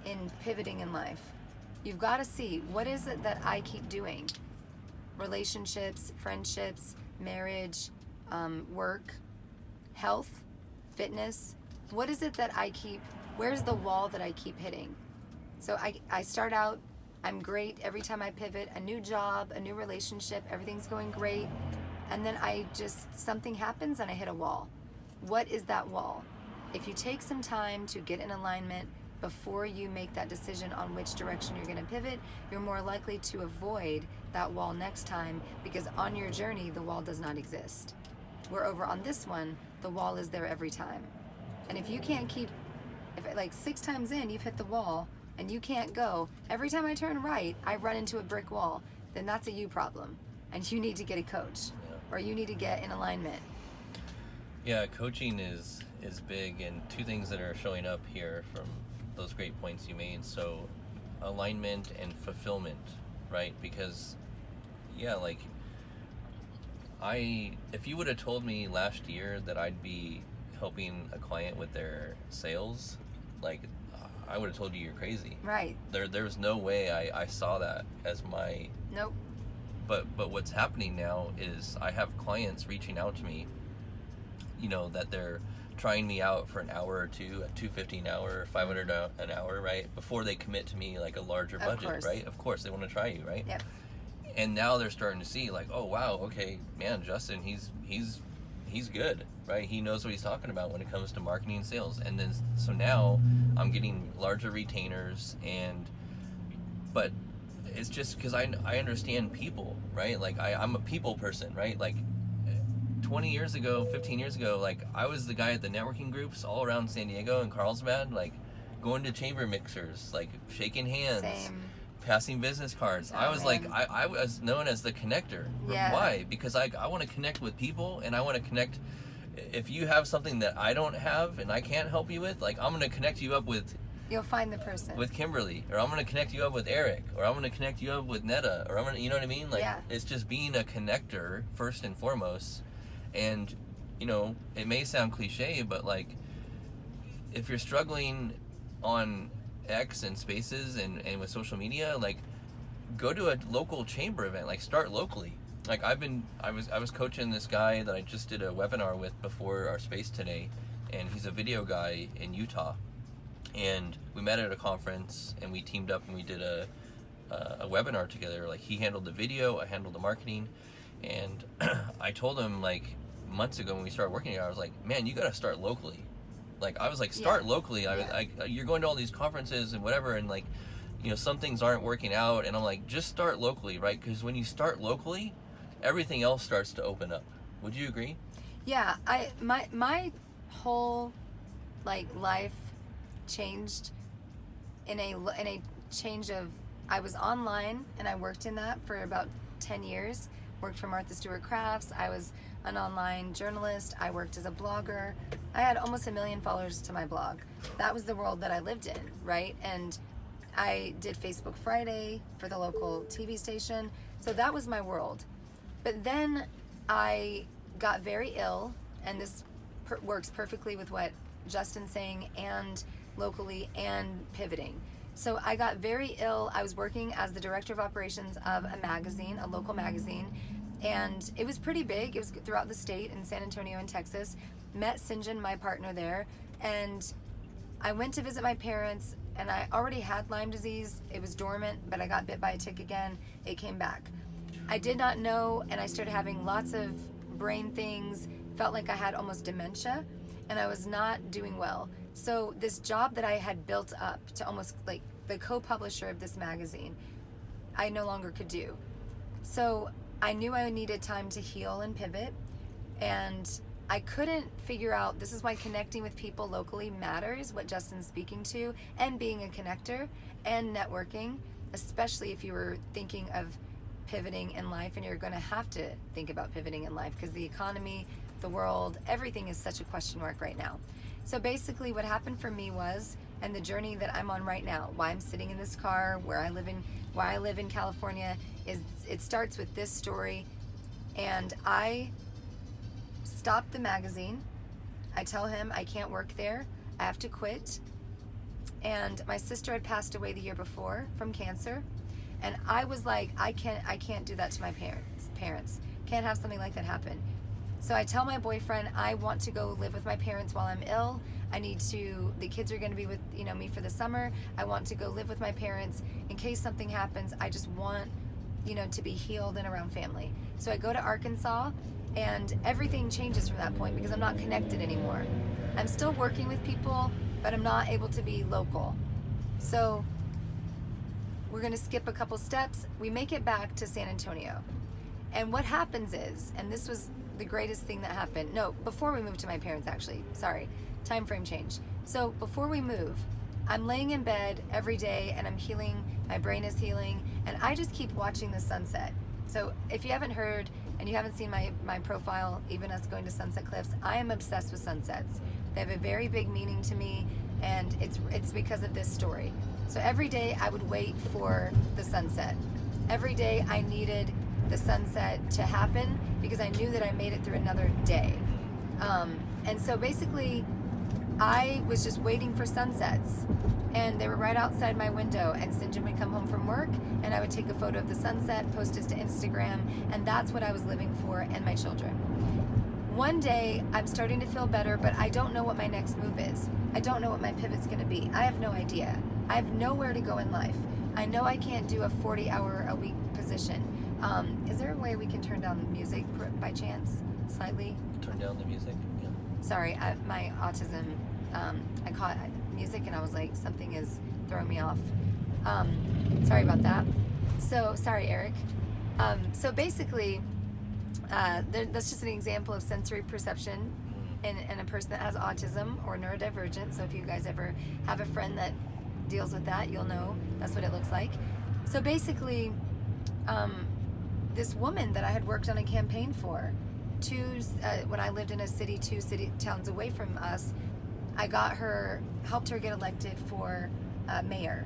in pivoting in life. You've got to see, what is it that I keep doing? Relationships, friendships, marriage, work, health, fitness. What is it that where's the wall that I keep hitting? So I start out, I'm great every time I pivot, a new job, a new relationship, everything's going great. And then something happens and I hit a wall. What is that wall? If you take some time to get in alignment before you make that decision on which direction you're going to pivot, you're more likely to avoid that wall next time, because on your journey, the wall does not exist. Where over on this one, the wall is there every time. And if you can't if like 6 times in, you've hit the wall and you can't go, every time I turn right, I run into a brick wall, then that's a you problem. And you need to get a coach, or you need to get in alignment. Yeah, coaching is big, and 2 things that are showing up here from those great points you made. So alignment and fulfillment, right? Because like if you would have told me last year that I'd be helping a client with their sales, like, I would have told you you're crazy. Right. There's no way I saw that as my... Nope. But what's happening now is I have clients reaching out to me, you know, that they're trying me out for an hour or two at $250 an hour, $500 an hour, right? Before they commit to me like a larger budget, right? Of course, they want to try you, right? Yep. And now they're starting to see like, oh wow, okay, man, Justin, he's good, right? He knows what he's talking about when it comes to marketing and sales. And then so now I'm getting larger retainers, but it's just because I understand people, right? Like I'm a people person, right? Like 20 years ago, 15 years ago, like I was the guy at the networking groups all around San Diego and Carlsbad, like going to chamber mixers, like shaking hands. Same. Passing business cards. I was like, I was known as the connector. Yeah. Why? Because I want to connect with people, and I want to connect. If you have something that I don't have and I can't help you with, like I'm going to connect you up with... You'll find the person. With Kimberly, or I'm going to connect you up with Eric, or I'm going to connect you up with Netta, or I'm going to, you know what I mean? Like, It's just being a connector first and foremost. And, you know, it may sound cliche, but like, if you're struggling on X and Spaces and with social media, like go to a local chamber event, like start locally. Like I was coaching this guy that I just did a webinar with before our space today, and he's a video guy in Utah, and we met at a conference and we teamed up and we did a webinar together. Like he handled the video, I handled the marketing, and I told him like months ago when we started working together, I was like, man, you got to start locally. Like I was like, start locally. You're going to all these conferences and whatever, and like, you know, some things aren't working out, and I'm like, just start locally, right? Because when you start locally, everything else starts to open up. Would you agree? Yeah, my whole like life changed in a change of, I was online and I worked in that for about 10 years. Worked for Martha Stewart Crafts. I was an online journalist. I worked as a blogger. I had almost 1 million followers to my blog. That was the world that I lived in, right? And I did Facebook Friday for the local TV station. So that was my world. But then I got very ill, and this works perfectly with what Justin's saying, and locally and pivoting. So I got very ill. I was working as the director of operations of a magazine, a local magazine, and it was pretty big. It was throughout the state in San Antonio in Texas. Met Sinjin, my partner there, and I went to visit my parents, and I already had Lyme disease. It was dormant, but I got bit by a tick again. It came back. I did not know, and I started having lots of brain things, felt like I had almost dementia, and I was not doing well. So this job that I had built up to almost like the co-publisher of this magazine, I no longer could do. So I knew I needed time to heal and pivot, and I couldn't figure out, this is why connecting with people locally matters, what Justin's speaking to, and being a connector and networking, especially if you were thinking of pivoting in life, and you're going to have to think about pivoting in life because the economy, the world, everything is such a question mark right now. So basically what happened for me was, and the journey that I'm on right now, why I'm sitting in this car, why I live in California, is it starts with this story. And I stopped the magazine. I tell him I can't work there. I have to quit. And my sister had passed away the year before from cancer. And I was like, I can't do that to my parents. Can't have something like that happen. So I tell my boyfriend, I want to go live with my parents while I'm ill. The kids are going to be with, me for the summer. I want to go live with my parents in case something happens. I just want, to be healed and around family. So I go to Arkansas, and everything changes from that point because I'm not connected anymore. I'm still working with people, but I'm not able to be local. So we're going to skip a couple steps. We make it back to San Antonio. And what happens is, and this was the greatest thing that happened. No, before we moved to my parents, actually. Sorry, time frame change. So before we move, I'm laying in bed every day and I'm healing. My brain is healing, and I just keep watching the sunset. So if you haven't heard and you haven't seen my profile, even us going to Sunset Cliffs, I am obsessed with sunsets. They have a very big meaning to me, and it's because of this story. So every day I would wait for the sunset. Every day I needed the sunset to happen because I knew that I made it through another day. And so basically I was just waiting for sunsets, and they were right outside my window, and Sinjin would come home from work, and I would take a photo of the sunset, post it to Instagram, and that's what I was living for, and my children. One day, I'm starting to feel better, but I don't know what my next move is. I don't know what my pivot's gonna be. I have no idea. I have nowhere to go in life. I know I can't do a 40-hour-a-week position. Is there a way we can turn down the music by chance, slightly? Turn down the music. Yeah. Sorry, my autism, I caught music and I was like, something is throwing me off. Sorry about that. So, sorry, Eric. So basically, that's just an example of sensory perception in a person that has autism or neurodivergent. So if you guys ever have a friend that deals with that, you'll know that's what it looks like. So basically, this woman that I had worked on a campaign for, when I lived in a city, 2 city towns away from us, I helped her get elected for mayor.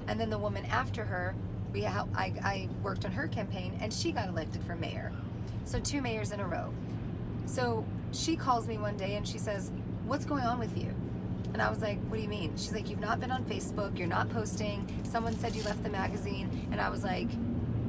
And then the woman after her, I worked on her campaign, and she got elected for mayor. So 2 mayors in a row. So she calls me one day and she says, "What's going on with you?" And I was like, "What do you mean?" She's like, "You've not been on Facebook, you're not posting, someone said you left the magazine." And I was like,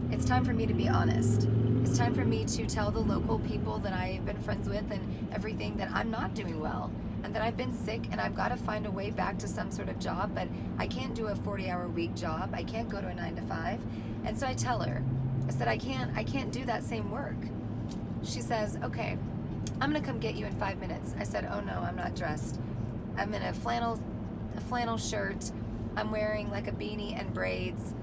it's time for me to be honest. It's time for me to tell the local people that I've been friends with and everything that I'm not doing well, and that I've been sick, and I've got to find a way back to some sort of job, but I can't do a 40-hour-week job. I can't go to a 9 to 5. And so I tell her, I said, I can't do that same work. She says, "Okay, I'm gonna come get you in 5 minutes." I said, "Oh no, I'm not dressed. I'm in a flannel shirt. I'm wearing like a beanie and braids."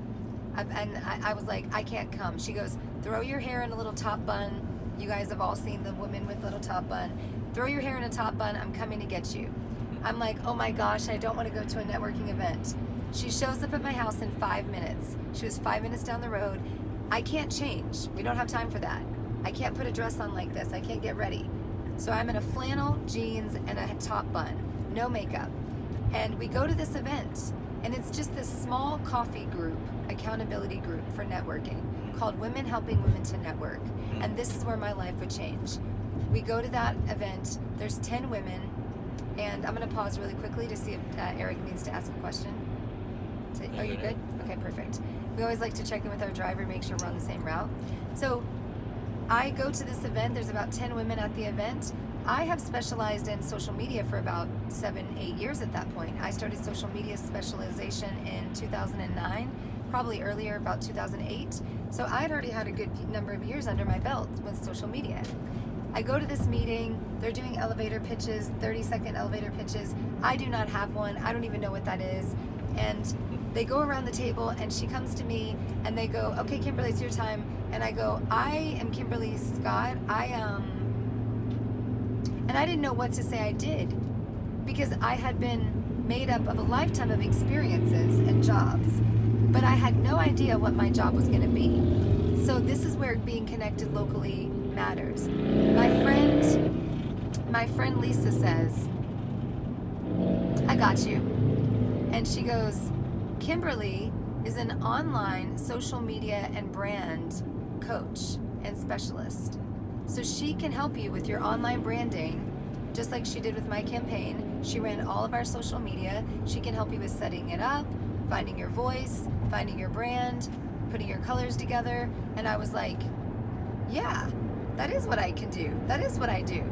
I was like, "I can't come." She goes, "Throw your hair in a little top bun." You guys have all seen the woman with little top bun. "Throw your hair in a top bun. I'm coming to get you." I'm like, "Oh my gosh, I don't want to go to a networking event." She shows up at my house in 5 minutes. She was 5 minutes down the road. I can't change. We don't have time for that. I can't put a dress on like this. I can't get ready. So I'm in a flannel, jeans, and a top bun. No makeup. And we go to this event. And it's just this small coffee group, accountability group for networking, called Women Helping Women to Network. And this is where my life would change. We go to that event. There's 10 women. And I'm going to pause really quickly to see if Eric needs to ask a question. Are you good? Okay, perfect. We always like to check in with our driver, make sure we're on the same route. So I go to this event. There's about 10 women at the event. I have specialized in social media for about 7-8 years at that point. I started social media specialization in 2009, probably earlier, about 2008. So I had already had a good number of years under my belt with social media. I go to this meeting. They're doing elevator pitches, 30-second elevator pitches. I do not have one. I don't even know what that is. And they go around the table, and she comes to me, and they go, "Okay, Kimberly, it's your time." And I go, "I am Kimberly Scott. And I didn't know what to say. I did, because I had been made up of a lifetime of experiences and jobs, but I had no idea what my job was going to be. So this is where being connected locally matters. My friend Lisa says, "I got you." And she goes, "Kimberly is an online social media and brand coach and specialist. So she can help you with your online branding, just like she did with my campaign. She ran all of our social media. She can help you with setting it up, finding your voice, finding your brand, putting your colors together." And I was like, yeah, that is what I can do. That is what I do.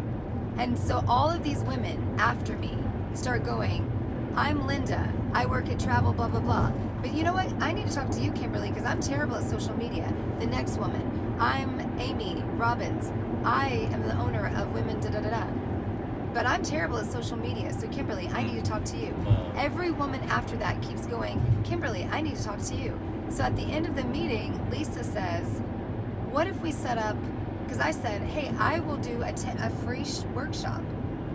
And so all of these women after me start going, "I'm Linda. I work at travel, blah, blah, blah. But you know what? I need to talk to you, Kimberly, because I'm terrible at social media." The next woman, "I'm Amy Robbins. I am the owner of Women da-da-da-da. But I'm terrible at social media, so Kimberly, I need to talk to you." Every woman after that keeps going, "Kimberly, I need to talk to you." So at the end of the meeting, Lisa says, "What if we set up," because I said, "Hey, I will do a free workshop.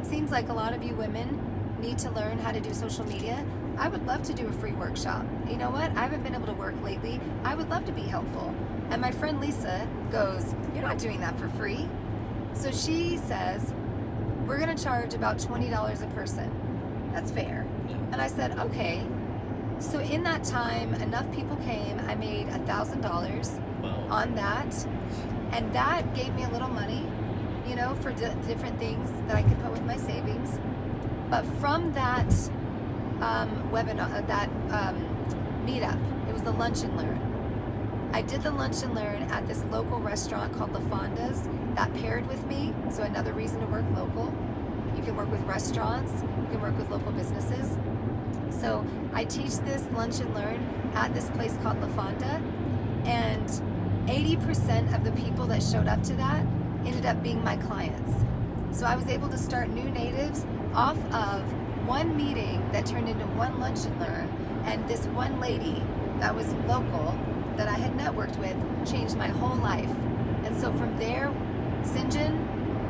Seems like a lot of you women need to learn how to do social media. I would love to do a free workshop. You know what? I haven't been able to work lately. I would love to be helpful." And my friend Lisa goes, "You're not doing that for free." So she says, "We're going to charge about $20 a person. That's fair." And I said, "Okay." So in that time, enough people came. I made $1,000 on that. And that gave me a little money, for different things that I could put with my savings. But from that webinar, that meetup, it was the Lunch and Learn. I did the Lunch and Learn at this local restaurant called La Fonda's that paired with me. So another reason to work local. You can work with restaurants, you can work with local businesses. So I teach this Lunch and Learn at this place called La Fonda, and 80% of the people that showed up to that ended up being my clients. So I was able to start new natives off of one meeting that turned into one Lunch and Learn, and this one lady that was local that I had networked with changed my whole life. And so from there, Sinjin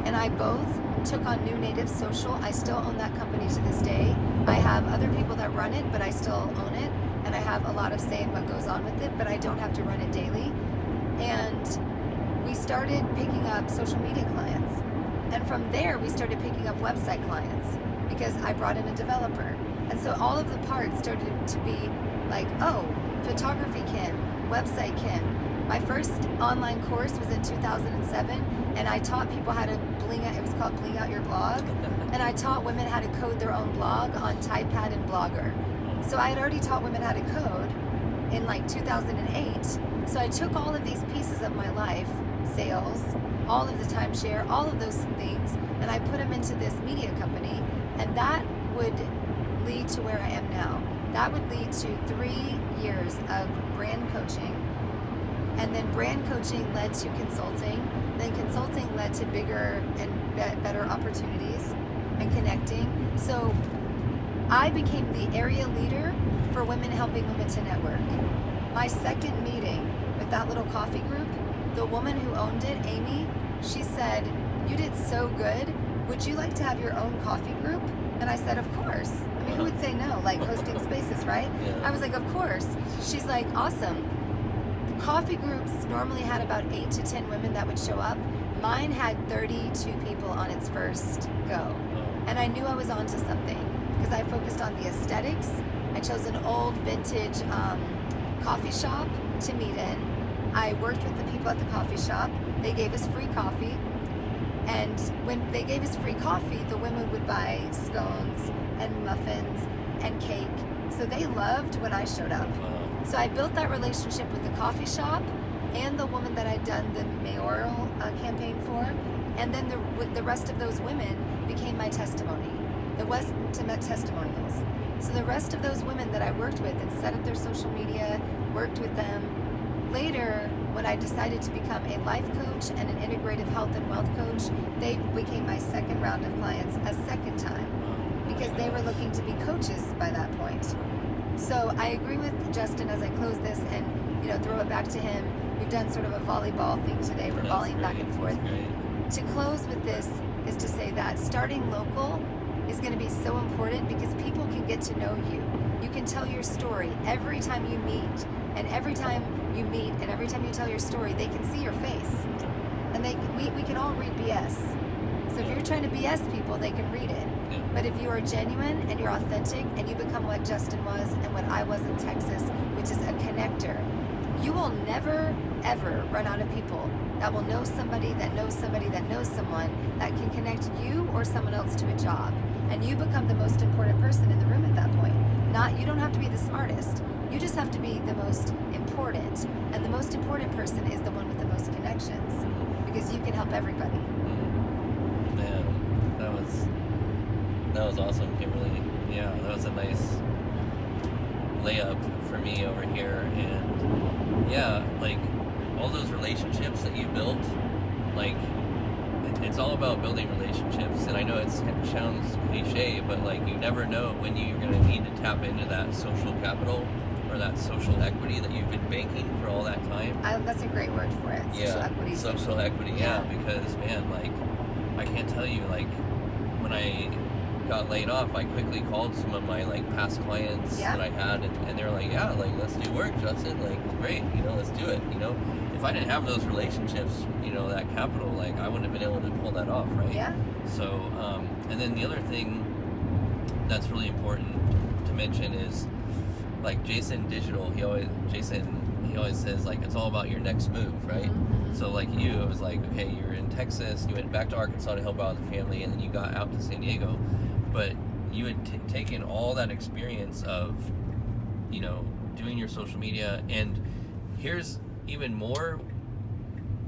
and I both took on New Native Social. I still own that company to this day. I have other people that run it, but I still own it, and I have a lot of say in what goes on with it, but I don't have to run it daily. And we started picking up social media clients. And from there, we started picking up website clients because I brought in a developer. And so all of the parts started to be like, oh, photography Kim, website Kim. My first online course was in 2007, and I taught people how to bling out, it was called Bling Out Your Blog, and I taught women how to code their own blog on Typepad and Blogger. So I had already taught women how to code in like 2008, so I took all of these pieces of my life, sales, all of the timeshare, all of those things, and I put them into this media company, and that would lead to where I am now. That would lead to 3 years of brand coaching. And then brand coaching led to consulting. Then consulting led to bigger and better opportunities and connecting. So I became the area leader for women helping women to network. My second meeting with that little coffee group, the woman who owned it, Amy, she said, "You did so good. Would you like to have your own coffee group?" And I said, "Of course." I mean, who would say no? Like hosting spaces, right? Yeah. I was like, "Of course." She's like, "Awesome." Coffee groups normally had about 8 to 10 women that would show up. Mine had 32 people on its first go. And I knew I was onto something because I focused on the aesthetics. I chose an old vintage coffee shop to meet in. I worked with the people at the coffee shop. They gave us free coffee. And when they gave us free coffee, the women would buy scones and muffins and cake. So they loved when I showed up. So I built that relationship with the coffee shop and the woman that I'd done the mayoral campaign for, and then the rest of those women became my testimony. It wasn't testimonials. So the rest of those women that I worked with and set up their social media, worked with them. Later, when I decided to become a life coach and an integrative health and wealth coach, they became my second round of clients a second time because they were looking to be coaches by that point. So I agree with Justin as I close this and throw it back to him. We've done sort of a volleyball thing today. We're volleying back and forth. To close with this is to say that starting local is going to be so important because people can get to know you. You can tell your story every time you meet, and every time you meet and every time you tell your story, they can see your face. And we can all read BS. So if you're trying to BS people, they can read it. But if you are genuine and you're authentic and you become what Justin was and what I was in Texas, which is a connector, you will never, ever run out of people that will know somebody that knows somebody that knows someone that can connect you or someone else to a job. And you become the most important person in the room at that point. You don't have to be the smartest. You just have to be the most important. And the most important person is the one with the most connections because you can help everybody. Man, that was awesome, Kimberly. Yeah, that was a nice layup for me over here. And yeah, like all those relationships that you built, like it's all about building relationships. And I know it sounds cliche, but like you never know when you're going to need to tap into that social capital or that social equity that you've been banking for all that time. That's a great word for it. Social equity. Social equity, yeah. Because man, like I can't tell you, like when I got laid off, I quickly called some of my like past clients that I had, and they're like, yeah, like let's do work, Justin, like great, let's do it. If I didn't have those relationships, that capital, like I wouldn't have been able to pull that off, right? Yeah. So and then the other thing that's really important to mention is like Jason Digital, he always says like it's all about your next move, right? Mm-hmm. So like you, it was like, okay, you're in Texas, you went back to Arkansas to help out the family, and then you got out to San Diego, but you had taken all that experience of, you know, doing your social media, and here's even more,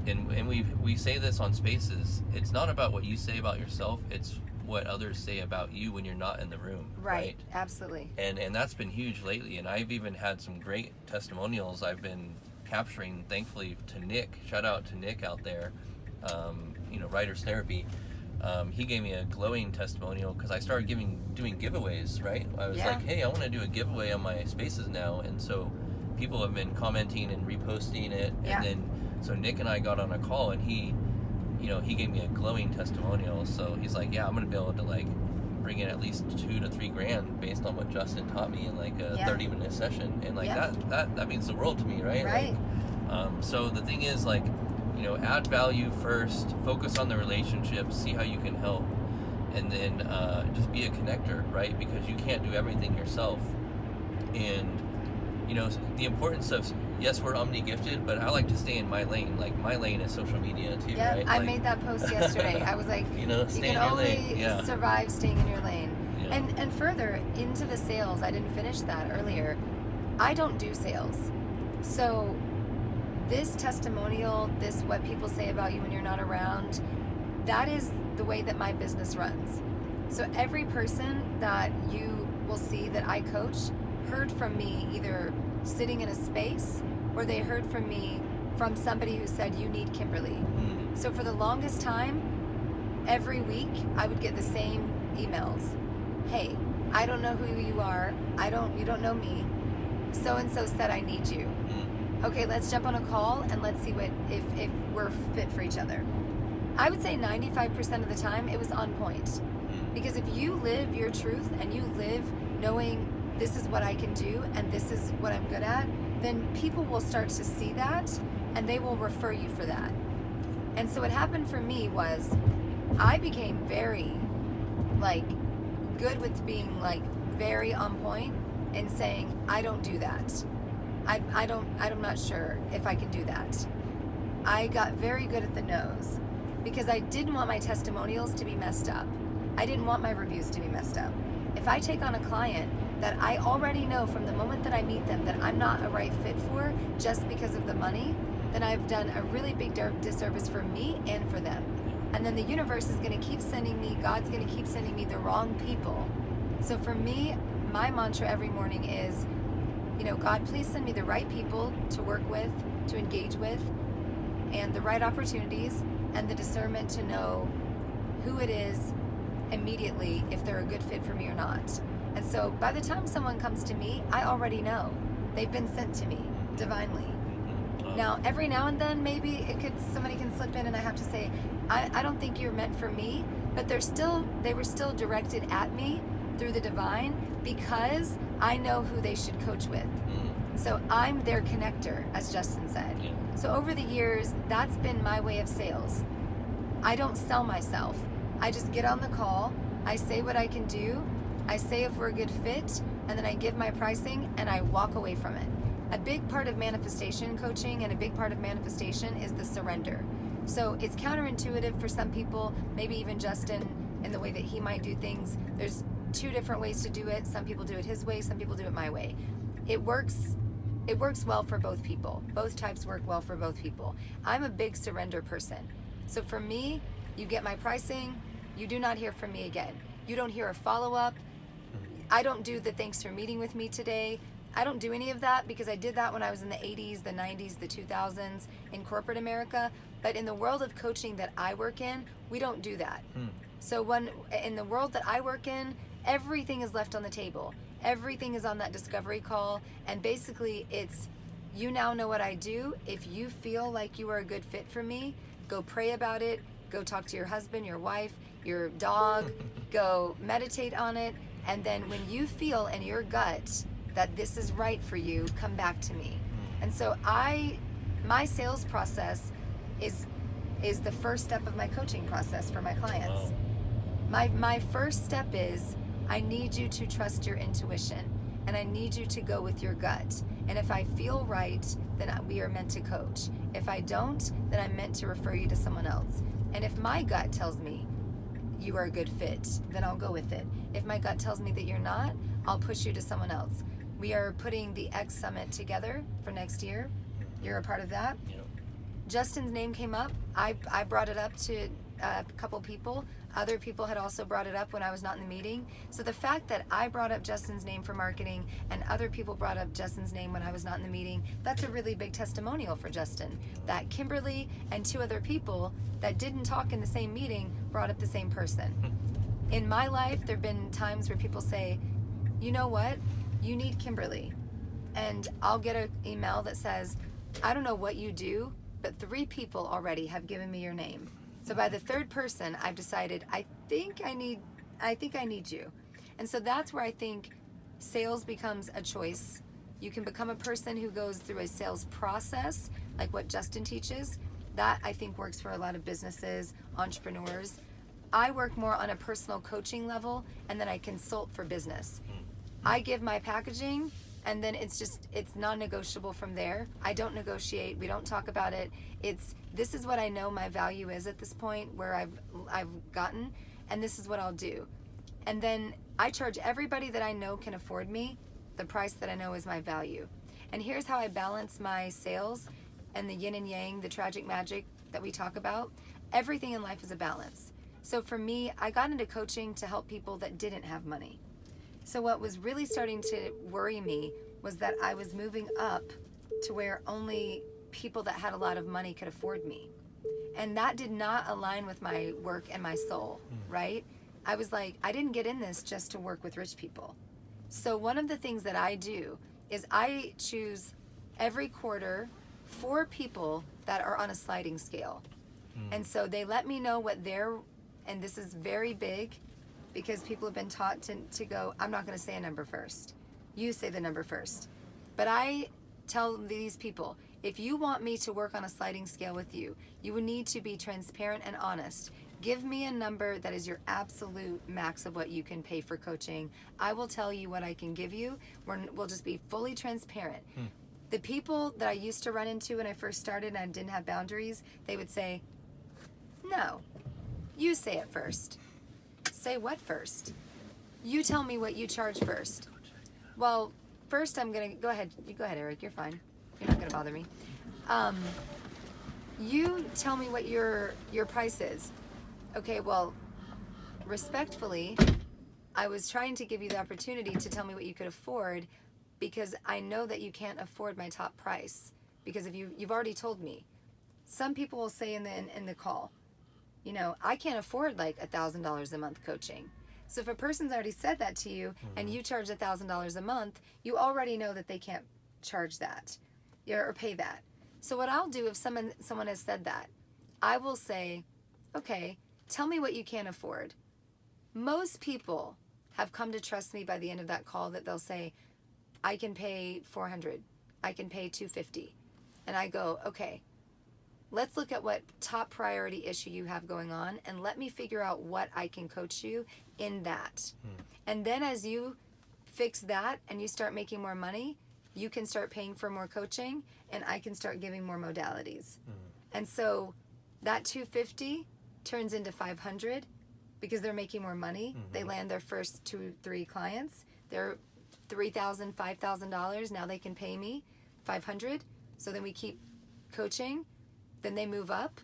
and we say this on Spaces, it's not about what you say about yourself, it's what others say about you when you're not in the room. Right. Absolutely. And that's been huge lately, and I've even had some great testimonials I've been capturing, thankfully, to Nick. Shout out to Nick out there, you know, Writer's Therapy. He gave me a glowing testimonial because I started doing giveaways, right? I was like, hey, I want to do a giveaway on my Spaces now, and so people have been commenting and reposting it, and then so Nick and I got on a call, and he gave me a glowing testimonial. So he's like, yeah, I'm gonna be able to like bring in at least $2,000 to $3,000 based on what Justin taught me in like a 30-minute session, and like that means the world to me, right? Right. Like, so the thing is, like, you know, add value first, focus on the relationship, see how you can help, and then just be a connector, right? Because you can't do everything yourself. And you know, the importance of, yes, we're omni-gifted, but I like to stay in my lane. Like, my lane is social media too, right? I like, made that post yesterday. I was like, you know, you stay can in your only lane. Yeah. survive staying in your lane. Yeah. And further, into the sales, I didn't finish that earlier. I don't do sales. So this testimonial, this what people say about you when you're not around, that is the way that my business runs. So every person that you will see that I coach heard from me either sitting in a space, or they heard from me from somebody who said, you need Kimberly. So for the longest time, every week I would get the same emails. Hey, I don't know who you are. You don't know me. So-and-so said I need you. Okay, let's jump on a call and let's see if we're fit for each other. I would say 95% of the time it was on point. Because if you live your truth and you live knowing this is what I can do and this is what I'm good at, then people will start to see that and they will refer you for that. And so what happened for me was I became very like good with being like very on point and saying, I don't do that. I'm not sure if I can do that. I got very good at the no's because I didn't want my testimonials to be messed up. I didn't want my reviews to be messed up. If I take on a client that I already know from the moment that I meet them that I'm not a right fit for just because of the money, then I've done a really big disservice for me and for them. And then the universe is going to keep sending me, God's going to keep sending me the wrong people. So for me, my mantra every morning is, you know, God, please send me the right people to work with, to engage with, and the right opportunities and the discernment to know who it is immediately if they're a good fit for me or not. And so by the time someone comes to me, I already know they've been sent to me divinely. Now, every now and then, maybe somebody can slip in and I have to say, I don't think you're meant for me, but they were still directed at me through the divine because I know who they should coach with. So I'm their connector, as Justin said. So over the years, that's been my way of sales. I don't sell myself. I just get on the call, I say what I can do, I say if we're a good fit, and then I give my pricing and I walk away from it. A big part of manifestation coaching and a big part of manifestation is the surrender. So it's counterintuitive for some people, maybe even Justin in the way that he might do things. There's two different ways to do it. Some people do it his way, some people do it my way. It works well for both people. Both types work well for both people. I'm a big surrender person. So for me, you get my pricing, you do not hear from me again. You don't hear a follow-up. I don't do the thanks for meeting with me today. I don't do any of that because I did that when I was in the 80s, the 90s, the 2000s in corporate America. But in the world of coaching that I work in, we don't do that. So in the world that I work in, everything is left on the table. Everything is on that discovery call. And basically it's, you now know what I do. If you feel like you are a good fit for me, go pray about it. Go talk to your husband, your wife, your dog. Go meditate on it. And then when you feel in your gut that this is right for you, come back to me. And so my sales process is the first step of my coaching process for my clients. My first step is, I need you to trust your intuition and I need you to go with your gut. And if I feel right, then we are meant to coach. If I don't, then I'm meant to refer you to someone else. And if my gut tells me you are a good fit, then I'll go with it. If my gut tells me that you're not, I'll push you to someone else. We are putting the X Summit together for next year. You're a part of that. Yep. Justin's name came up. I brought it up to a couple people. Other people had also brought it up when I was not in the meeting. So the fact that I brought up Justin's name for marketing and other people brought up Justin's name when I was not in the meeting, that's a really big testimonial for Justin. That Kimberly and 2 other people that didn't talk in the same meeting brought up the same person. In my life, there have been times where people say, you know what? You need Kimberly. And I'll get an email that says, I don't know what you do, but 3 people already have given me your name. So by the 3rd person, I've decided, I think I need you. And so that's where I think sales becomes a choice. You can become a person who goes through a sales process, like what Justin teaches. That I think works for a lot of businesses, entrepreneurs. I work more on a personal coaching level, and then I consult for business. I give my packaging, and then it's non-negotiable from there. I don't negotiate. We don't talk about it. This is what I know my value is at this point, where I've gotten, and this is what I'll do. And then I charge everybody that I know can afford me the price that I know is my value. And here's how I balance my sales and the yin and yang, the tragic magic that we talk about. Everything in life is a balance. So for me, I got into coaching to help people that didn't have money. So what was really starting to worry me was that I was moving up to where only people that had a lot of money could afford me. And that did not align with my work and my soul, right? I was like, I didn't get in this just to work with rich people. So one of the things that I do is I choose every quarter 4 people that are on a sliding scale. And so they let me know what and this is very big, because people have been taught to go, I'm not going to say a number first. You say the number first. But I tell these people, if you want me to work on a sliding scale with you, you would need to be transparent and honest. Give me a number that is your absolute max of what you can pay for coaching. I will tell you what I can give you. We'll just be fully transparent. The people that I used to run into when I first started and I didn't have boundaries, they would say, no, you say it first. Say what first? You tell me what you charge first. Well, first I'm gonna go ahead. You go ahead, Eric. You're fine. You're not gonna bother me. You tell me what your price is. Okay. Well, respectfully, I was trying to give you the opportunity to tell me what you could afford, because I know that you can't afford my top price, because if you've already told me. Some people will say in the call, you know, I can't afford like $1,000 a month coaching. So if a person's already said that to you and you charge $1,000 a month, you already know that they can't charge that or pay that. So what I'll do if someone has said that, I will say, okay, tell me what you can't afford. Most people have come to trust me by the end of that call, that they'll say, I can pay $400, I can pay $250. And I go, okay, let's look at what top priority issue you have going on, and let me figure out what I can coach you in that. And then as you fix that and you start making more money, you can start paying for more coaching, and I can start giving more modalities. And so that $250 turns into $500 because they're making more money. They land their first 2-3 clients. They're $3,000, $5,000. Now they can pay me $500. So then we keep coaching. Then they move up,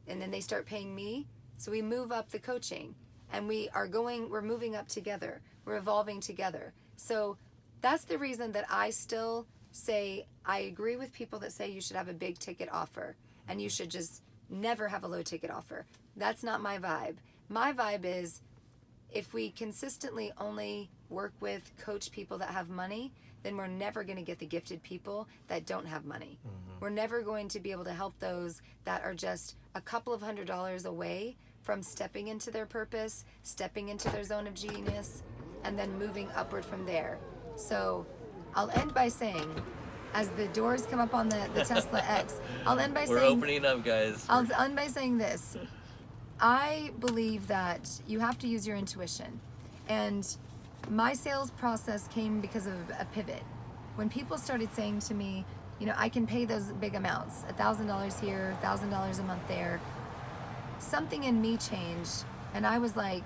and then they start paying me. So we move up the coaching, and we're moving up together. We're evolving together. So that's the reason that I still say, I agree with people that say you should have a big ticket offer and you should just never have a low ticket offer. That's not my vibe. My vibe is, if we consistently only work with coach people that have money, then we're never going to get the gifted people that don't have money. We're never going to be able to help those that are just a couple of $100s away from stepping into their purpose, stepping into their zone of genius, and then moving upward from there. So I'll end by saying, as the doors come up on the Tesla X, I'll end by saying... We're opening up, guys. I'll end by saying this. I believe that you have to use your intuition. And my sales process came because of a pivot. When people started saying to me, you know, I can pay those big amounts, $1,000 here, $1,000 a month there, something in me changed, And I was like,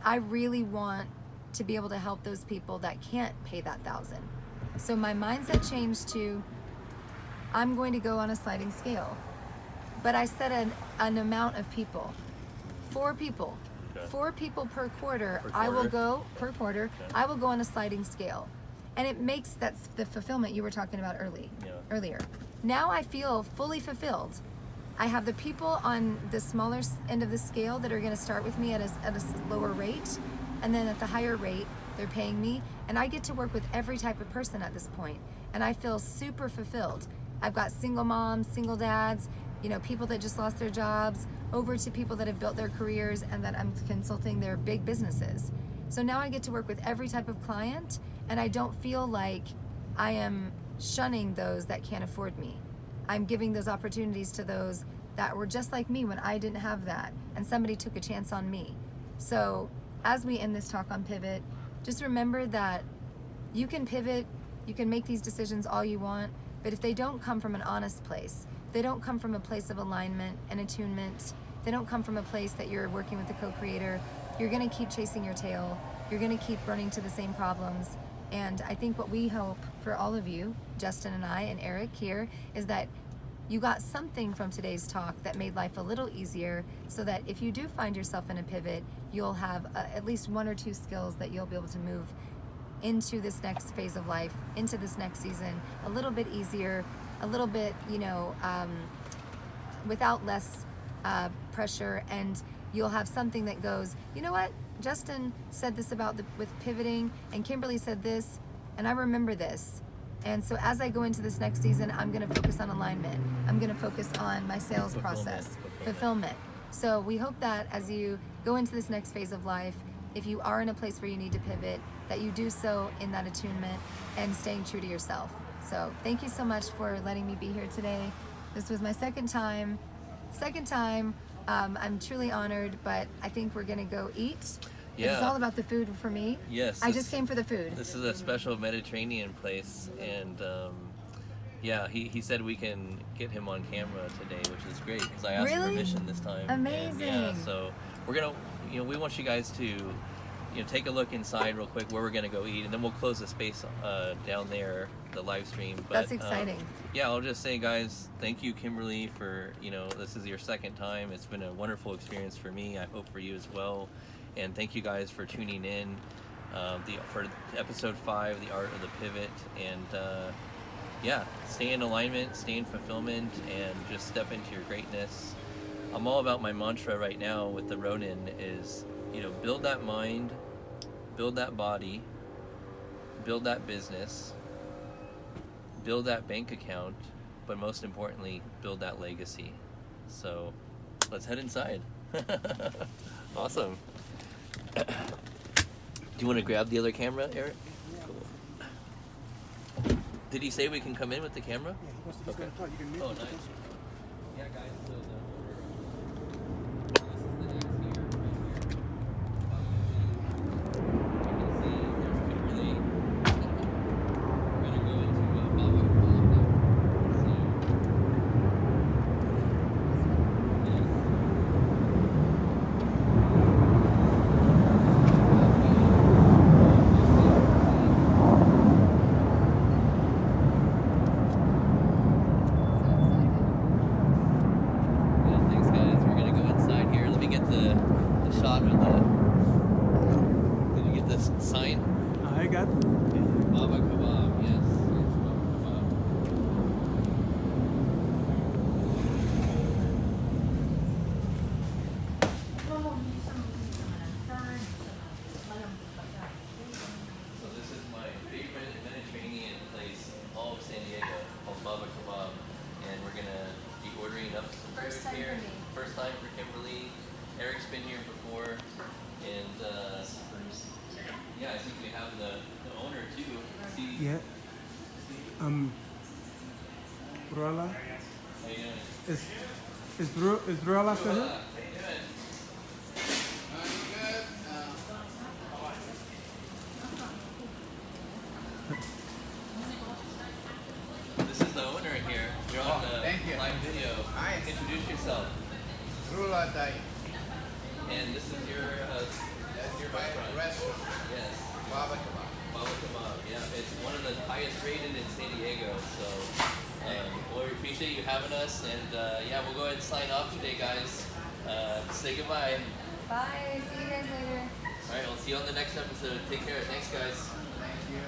I really want to be able to help those people that can't pay that $1,000. So my mindset changed to, I'm going to go on a sliding scale. But I set an amount of people, 4 people. Okay. 4 people per quarter, Per I will quarter? go, per quarter, Okay. I will go on a sliding scale. And it makes, that's the fulfillment you were talking about earlier. Now I feel fully fulfilled. I have the people on the smaller end of the scale that are going to start with me at a lower rate, and then at the higher rate, they're paying me, and I get to work with every type of person at this point, and I feel super fulfilled. I've got single moms, single dads, you know, people that just lost their jobs, over to people that have built their careers and that I'm consulting their big businesses. So now I get to work with every type of client, and I don't feel like I am shunning those that can't afford me. I'm giving those opportunities to those that were just like me when I didn't have that, and somebody took a chance on me. So as we end this talk on pivot, just remember that you can pivot, you can make these decisions all you want, but if they don't come from an honest place, they don't come from a place of alignment and attunement, they don't come from a place that you're working with the co-creator, you're gonna keep chasing your tail, you're gonna keep running to the same problems. And I think what we hope for all of you, Justin and I and Eric here, is that you got something from today's talk that made life a little easier, so that if you do find yourself in a pivot, you'll have at least 1 or 2 skills that you'll be able to move into this next phase of life, into this next season, a little bit easier, a little bit, you know, without less pressure, and you'll have something that goes, you know what, Justin said this about with pivoting, and Kimberly said this, and I remember this. And so as I go into this next season, I'm going to focus on alignment. I'm going to focus on my sales process, fulfillment. So we hope that as you go into this next phase of life, if you are in a place where you need to pivot, that you do so in that attunement and staying true to yourself. So thank you so much for letting me be here today. This was my second time. I'm truly honored, but I think we're going to go eat. Yeah. It's all about the food for me. Yes. I just came for the food. This is a special Mediterranean place, and yeah, he said we can get him on camera today, which is great because I asked permission this time. Amazing. And, yeah, so we're gonna, you know, we want you guys to, you know, take a look inside real quick where we're gonna go eat, and then we'll close the space down there, the live stream. But, that's exciting. Yeah, I'll just say, guys, thank you, Kimberly, for, you know, this is your second time. It's been a wonderful experience for me. I hope for you as well. And thank you guys for tuning in for episode 5, The Art of the Pivot. And yeah, stay in alignment, stay in fulfillment, and just step into your greatness. I'm all about my mantra right now with the Ronin is, you know, build that mind, build that body, build that business, build that bank account, but most importantly, build that legacy. So let's head inside. Awesome. Do you want to grab the other camera, Eric? Cool. Did he say we can come in with the camera? Yeah, he wants to just Okay. go to you can Oh, move nice. closer. Yeah, guys, so this is the next here, right here. You can see there's Kimberly. We're gonna go into Baba Kebab now. So, yes. Yeah, thanks guys. We're gonna go inside here. Let me get the shot of the. Did you get this sign? I got Baba Kebab, yes. Yes, Baba Kebab. So this is my favorite Mediterranean place in all of San Diego, called Baba Kebab, and we're gonna be ordering up some First food time here. for me. First time for Kimberly. Eric's been here before, and yeah, I think we have the owner too. See, yeah. Bruella. how you doing? Is Bruella still here? How you doing? This is the owner here. You're on the thank you. live video. Nice. Introduce yourself. Rula Dai. And this is your restaurant. Yes. Baba kebab. Baba Kebab. Yeah, it's one of the highest rated in San Diego. So, well, we appreciate you having us. And yeah, we'll go ahead and sign off today, guys. Say goodbye. Bye. See you guys later. All right, we'll see you on the next episode. Take care. Thanks, guys. Thank you.